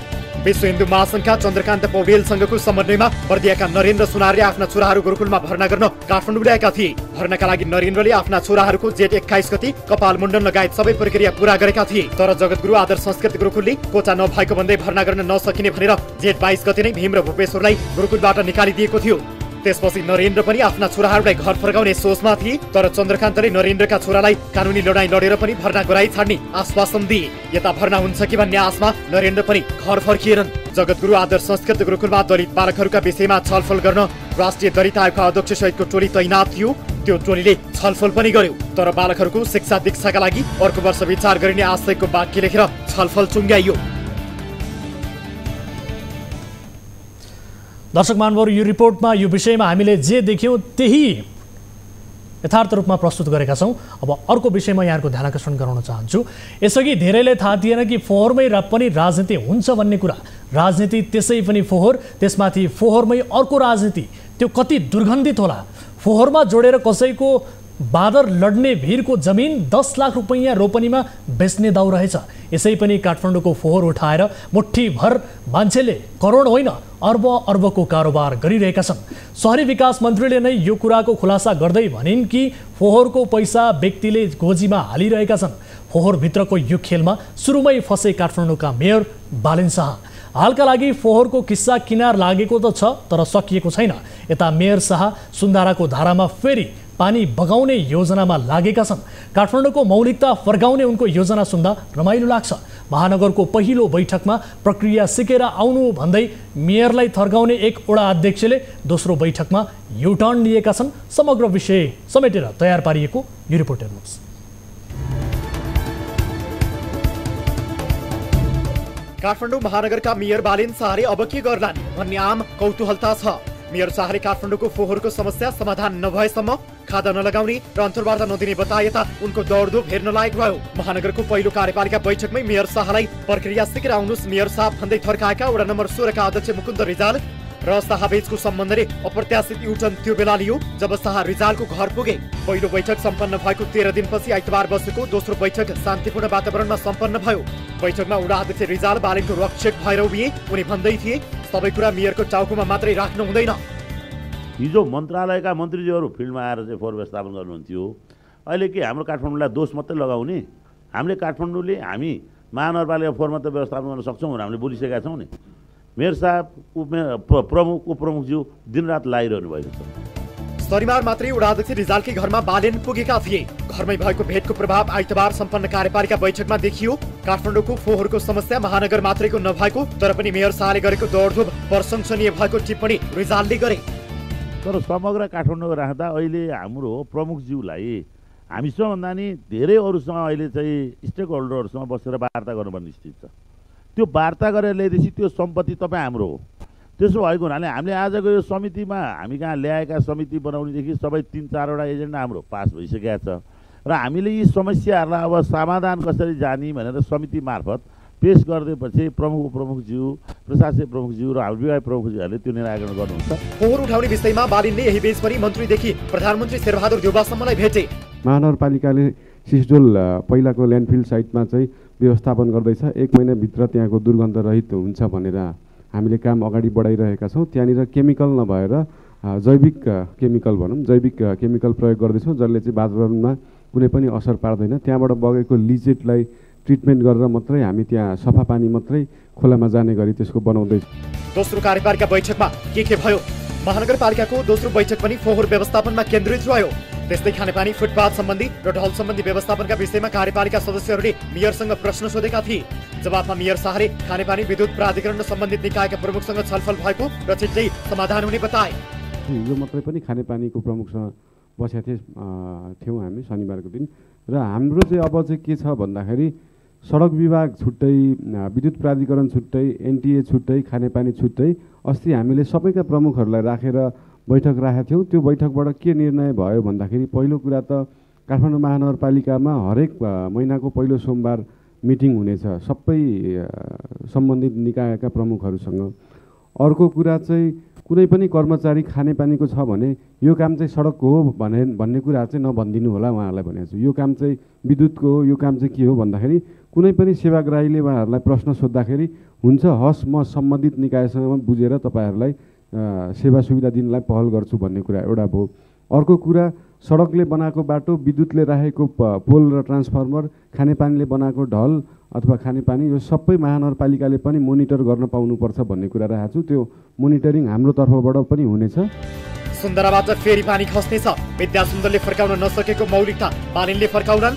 विश्व हिन्दू महासङ्घका चन्द्रकान्त पौडेलसँगको समन्वयमा बर्दियाका नरेन्द्र सुनारले आफ्ना छोराहरू गुरुकुलमा भर्ना गर्न काठमाडौँ ल्याएका थिए। भर्नाका लागि नरेन्द्रले आफ्ना छोराहरूको जेठ 21 गति कपाल मुण्डन लगायत सबै प्रक्रिया पूरा गरेका थिए। तर जगतगुरु आदर्श संस्कृत गुरुकुलले कोटा नभएको भन्दै भर्ना गर्न नसकिने भनेर जेठ 22 गति नै भीम र भूपेश्वरलाई गुरुकुलबाट निकालिदिएको थियो। त्यसपछि नरेन्द्र पनि आफ्ना छोराहरूलाई घर फर्काउने सोचमा थिए। तर चन्द्रकान्तले नरेन्द्रका छोरालाई कानुनी लडाईँ लडेर पनि भर्ना गराइ छाड्ने आश्वासन दिए। यता भर्ना हुन्छ कि भन्ने आशमा नरेन्द्र पनि घर फर्किएनन्। जगतगुरु आदर्श संस्कृत गुरुकुलमा दलित बालकहरूका विषयमा छलफल गर्न राष्ट्रिय दलित आयोगका अध्यक्ष सहितको टोली तैनात थियो। त्यो टोलीले छलफल पनि गर्यो। तर बालकहरूको शिक्षा दीक्षाका लागि अर्को वर्ष विचार गरिने आशयको वाक्य लेखेर छलफल चुङ्ग्याइयो। दर्शक महानुभावहरू, यो रिपोर्टमा यो विषयमा हामीले जे देख्यौँ त्यही यथार्थ रूपमा प्रस्तुत गरेका छौँ। अब अर्को विषयमा यहाँको ध्यान आकर्षण गराउन चाहन्छु। यसअघि धेरैले थाहा थिएन कि फोहोरमै पनि राजनीति हुन्छ भन्ने कुरा। राजनीति त्यसै पनि फोहोर, त्यसमाथि फोहोरमै अर्को राजनीति। त्यो कति दुर्गन्धित होला। फोहोरमा जोडेर कसैको बादर लड्ने भिरको जमिन 10 लाख रुपैयाँ रोपनीमा बेच्ने दाउ रहेछ। यसै पनि काठमाडौँको फोहोर उठाएर मुठ्ठीभर मान्छेले करोड होइन अर्ब अर्बको कारोबार गरिरहेका छन्। शहरी विकास मन्त्रीले नै यो कुराको खुलासा गर्दै भनिन् कि फोहोरको पैसा व्यक्तिले गोजीमा हालिरहेका छन्। फोहोरभित्रको यो खेलमा सुरुमै फसे काठमाडौँका मेयर बालेन शाह। हालका लागि फोहोरको किस्सा किनार लागेको त छ, तर सकिएको छैन। यता मेयर शाह सुन्धाराको धारामा फेरि पानी बगाउने योजनामा लागेका छन्। काठमाडौँको मौलिकता फर्काउने उनको योजना सुन्दा रमाइलो लाग्छ। महानगरको पहिलो बैठकमा प्रक्रिया सिकेर आउनु भन्दै मेयरलाई थर्काउने एक वडा अध्यक्षले दोस्रो बैठकमा युटर्न लिएका छन्। समग्र विषय समेटेर तयार पारिएको यो रिपोर्ट हेर्नुहोस्। काठमाडौँ महानगरका मेयर बालेन शाहले अब के गर्लान् भन्ने आम कौतूहलता छ। मेयर शाहले काठमाडौँको फोहोरको समस्या समाधान नभएसम्म खादा नलगाउने र अन्तर्वार्ता नदिने बताए ता उनको दौडधुप हेर्न लायक भयो। महानगरको पहिलो कार्यपालिका बैठकमै मेयर शाहलाई प्रक्रिया सिकेर आउनुस् मेयर शाह भन्दै थर्काएका वडा नम्बर 16 का अध्यक्ष मुकुन्द रिजाल र शाहबीचको सम्बन्धले अप्रत्याशित युटर्न त्यो बेला लियो जब शाह रिजालको घर पुगे। पहिलो बैठक सम्पन्न भएको 13 दिनपछि आइतबार बसेको दोस्रो बैठक शान्तिपूर्ण वातावरणमा सम्पन्न भयो। बैठकमा वडा अध्यक्ष रिजाल बालेनको रक्षक भएर उभिए। उनी भन्दै थिए सबै कुरा मेयरको टाउकोमा मात्रै राख्नु हुँदैन। हिजो मन्त्रालयका मन्त्रीजीहरू फिल्डमा आएर चाहिँ फोहोर व्यवस्थापन गर्नुहुन्थ्यो। अहिले के हाम्रो काठमाडौँलाई दोष मात्रै लगाउने? हामीले काठमाडौँले हामी महानगरपालिका फोहोर मात्रै व्यवस्थापन गर्न सक्छौँ भनेर हामीले बोलिसकेका छौँ नि। मेयर साहब प्रमुख उपप्रमुखज्यू दिनरात लागिरहनु भएको छ। शनिबार मात्रै वडा अध्यक्ष रिजालकै घरमा बालेन पुगेका थिए। घरमै भएको भेटको प्रभाव आइतबार सम्पन्न कार्यपालिका बैठकमा देखियो। काठमाडौँको फोहोरको समस्या महानगर मात्रैको नभएको तर पनि मेयर शाहले गरेको दौडधुप प्रशंसनीय भएको टिप्पणी रिजालले गरे। तर समग्र काठमाडौँ राख्दा अहिले हाम्रो प्रमुखज्यूलाई हामीसँग भन्दा नि धेरै अरूसँग अहिले चाहिँ स्टेक होल्डरहरूसँग बसेर वार्ता गर्नुपर्ने स्थिति छ। त्यो वार्ता गरेर ल्याइदिएपछि त्यो सम्पत्ति तपाईँ हाम्रो हो। त्यसो भएको हुनाले हामीले आजको यो समितिमा हामी कहाँ ल्याएका समिति बनाउनेदेखि सबै 3-4 वटा एजेन्डा हाम्रो पास भइसकेका छ र हामीले यी समस्याहरूलाई अब समाधान कसरी जाने भनेर समिति मार्फत पेश गरिदिएपछि प्रमुख उपप्रमुखज्यू प्रशासकीय प्रमुखज्यू र हाम्रो विभाग प्रमुखज्यूहरूले त्यो निराकरण गर्नुहुन्छ। फोहोर उठाउने विषयमा बालिनले यही बीच पनि मन्त्रीदेखि प्रधानमन्त्री शेरबहादुर देउवासम्मलाई भेटे। महानगरपालिकाले सिसडोल पहिलाको ल्यान्डफिल साइटमा चाहिँ व्यवस्थापन गर्दैछ। 1 महिनाभित्र त्यहाँको दुर्गन्ध रहित हुन्छ भनेर हामीले काम अगाडि बढाइरहेका छौँ। त्यहाँनिर केमिकल नभएर जैविक केमिकल भनौँ जैविक केमिकल प्रयोग गर्दैछौँ जसले चाहिँ वातावरणमा कुनै पनि असर पार्दैन। त्यहाँबाट बगेको लिचेटलाई ट्रिटमेन्ट गरेर मात्रै हामी त्यहाँ सफा पानी मात्रै खोलामा जाने गरी त्यसको बनाउँदैछौँ। दोस्रो कार्यपालिका बैठकमा के भयो? महानगरपालिकाको दोस्रो बैठक पनि फोहोर व्यवस्थापनमा केन्द्रित रह्यो। त्यस्तै खानेपानी फुटपाथ सम्बन्धी र ढल सम्बन्धी व्यवस्थापनका विषयमा कार्यपालिका सदस्यहरूले मेयरसँग प्रश्न सोधेका थिए। जवाफमा मेयर शाहले खानेपानी विद्युत प्राधिकरण र सम्बन्धित निकायका प्रमुखसँग छलफल भएको र छिट्टै समाधान हुने बताए। हिजो मात्रै पनि खानेपानीको प्रमुखसँग बसेका थियौँ हामी शनिबारको दिन र हाम्रो चाहिँ अब चाहिँ के छ भन्दाखेरि सडक विभाग छुट्टै, विद्युत प्राधिकरण छुट्टै, एनटिए छुट्टै, खानेपानी छुट्टै। अस्ति हामीले सबैका प्रमुखहरूलाई राखेर बैठक राखेका थियौँ। त्यो बैठकबाट के निर्णय भयो भन्दाखेरि पहिलो कुरा त काठमाडौँ महानगरपालिकामा हरेक महिनाको पहिलो सोमबार मिटिङ हुनेछ सबै सम्बन्धित निकायका प्रमुखहरूसँग। अर्को कुरा चाहिँ कुनै पनि कर्मचारी खानेपानीको छ भने यो काम चाहिँ सडकको हो भन्ने कुरा चाहिँ नभनिदिनु होला उहाँहरूलाई भनेको छु। यो काम चाहिँ विद्युतको हो, यो काम चाहिँ के हो भन्दाखेरि कुनै पनि सेवाग्राहीले उहाँहरूलाई प्रश्न सोद्धाखेरि हुन्छ हस् म सम्बन्धित निकायसँग बुझेर तपाईँहरूलाई सेवा सुविधा दिनलाई पहल गर्छु भन्ने कुरा एउटा भयो। अर्को कुरा सडकले बनाएको बाटो, विद्युतले राखेको पोल र ट्रान्सफर्मर, खानेपानीले बनाएको ढल अथवा खानेपानी यो सबै महानगरपालिकाले पनि मोनिटर गर्न पाउनुपर्छ भन्ने कुरा राखेको छु। त्यो मोनिटरिङ हाम्रो तर्फबाट पनि हुनेछ। सुन्दराबाट फेरि पानी खस्नेछ। विद्या सुन्दरले फर्काउन नसकेको मौलिकता बालिनले फर्काउनन्।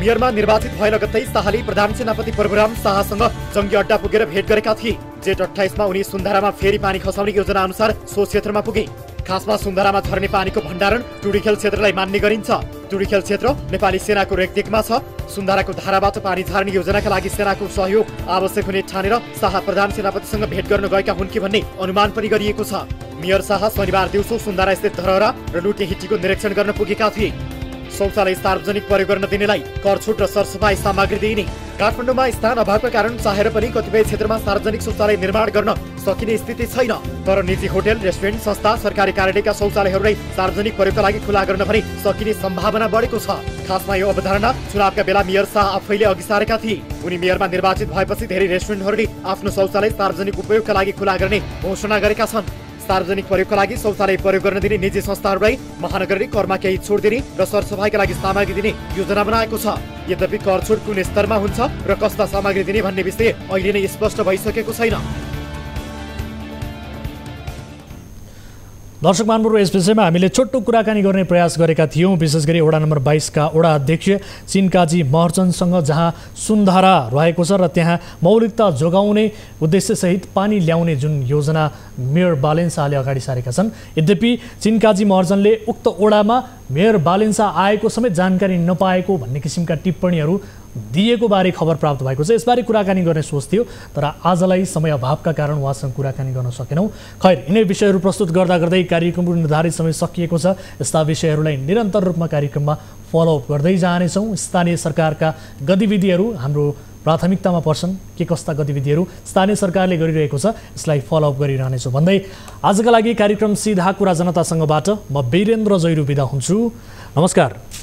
मेयरमा निर्वाचित भए लगत्तै शाहले प्रधान सेनापति प्रभुराम शाहसँग जङ्गी अड्डा पुगेर भेट गरेका थिए। जेठ 28 उनी सुन्धारामा फेरि पानी खसाउने योजना अनुसार सो क्षेत्रमा पुगे। खासमा सुन्धारामा झर्ने पानीको भण्डारण टुडीखेल क्षेत्रलाई मान्ने गरिन्छ। टुडीखेल क्षेत्र नेपाली सेनाको रेखदेखमा छ। सुन्धाराको धाराबाट पानी झार्ने योजनाका लागि सेनाको सहयोग आवश्यक हुने ठानेर शाह प्रधान सेनापतिसँग भेट गर्न गएका हुन् कि भन्ने अनुमान पनि गरिएको छ। मेयर शाह शनिबार दिउँसो सुन्धारा स्थित धरहरा र लुटेहिटीको निरीक्षण गर्न पुगेका थिए। शौचालय सार्वजनिक प्रयोग गर्न दिनेलाई कर छुट र सरसफाई सामग्री दिइने। काठमाडौँमा स्थान अभावका कारण चाहेर पनि कतिपय क्षेत्रमा सार्वजनिक शौचालय निर्माण गर्न सकिने स्थिति छैन। तर निजी होटल, रेस्टुरेन्ट, संस्था, सरकारी कार्यालयका शौचालयहरूलाई सार्वजनिक प्रयोगका लागि खुला गर्न भने सकिने सम्भावना बढेको छ। खासमा यो अवधारणा चुनावका बेला मेयर शाह आफैले अघि सारेका थिए। उनी मेयरमा निर्वाचित भएपछि धेरै रेस्टुरेन्टहरूले आफ्नो शौचालय सार्वजनिक उपयोगका लागि खुला गर्ने घोषणा गरेका छन्। सार्वजनिक प्रयोगका लागि शौचालय प्रयोग गर्न दिने निजी संस्थाहरूलाई महानगरले करमा केही छुट दिने र सरसफाइका लागि सामग्री दिने योजना बनाएको छ। यद्यपि कर छुट कुन स्तरमा हुन्छ र कस्ता सामग्री दिने भन्ने विषय अहिले नै स्पष्ट भइसकेको छैन। दर्शक महानुभावहरु, यस विषयमा हामीले छोटो कुराकानी गर्ने प्रयास गरेका थियौँ। विशेष गरी वडा नम्बर 22 का वडा अध्यक्ष चिनकाजी महर्जनसँग, जहाँ सुन्धारा रहेको छ र त्यहाँ मौलिकता जोगाउने उद्देश्यसहित पानी ल्याउने जुन योजना मेयर बालेन शाहले अगाडि सारेका छन्। यद्यपि चिनकाजी महर्जनले उक्त वडामा मेयर बालेन शाह आएको समेत जानकारी नपाएको भन्ने किसिमका टिप्पणीहरू दिएको बारे खबर प्राप्त भएको छ। यसबारे कुराकानी गर्ने सोच थियो, तर आजलाई समय अभावका कारण उहाँसँग कुराकानी गर्न सकेनौँ। खैर, यिनै विषयहरू प्रस्तुत गर्दा गर्दै कार्यक्रमको निर्धारित समय सकिएको छ। यस्ता विषयहरूलाई निरन्तर रूपमा कार्यक्रममा फलोअप गर्दै जानेछौँ। स्थानीय सरकारका गतिविधिहरू हाम्रो प्राथमिकतामा पर्छन्। के कस्ता गतिविधिहरू स्थानीय सरकारले गरिरहेको छ, यसलाई फलोअप गरिरहनेछौँ भन्दै आजका लागि कार्यक्रम सिधा कुरा जनतासँगबाट म वीरेन्द्र जैरू बिदा हुन्छु। नमस्कार।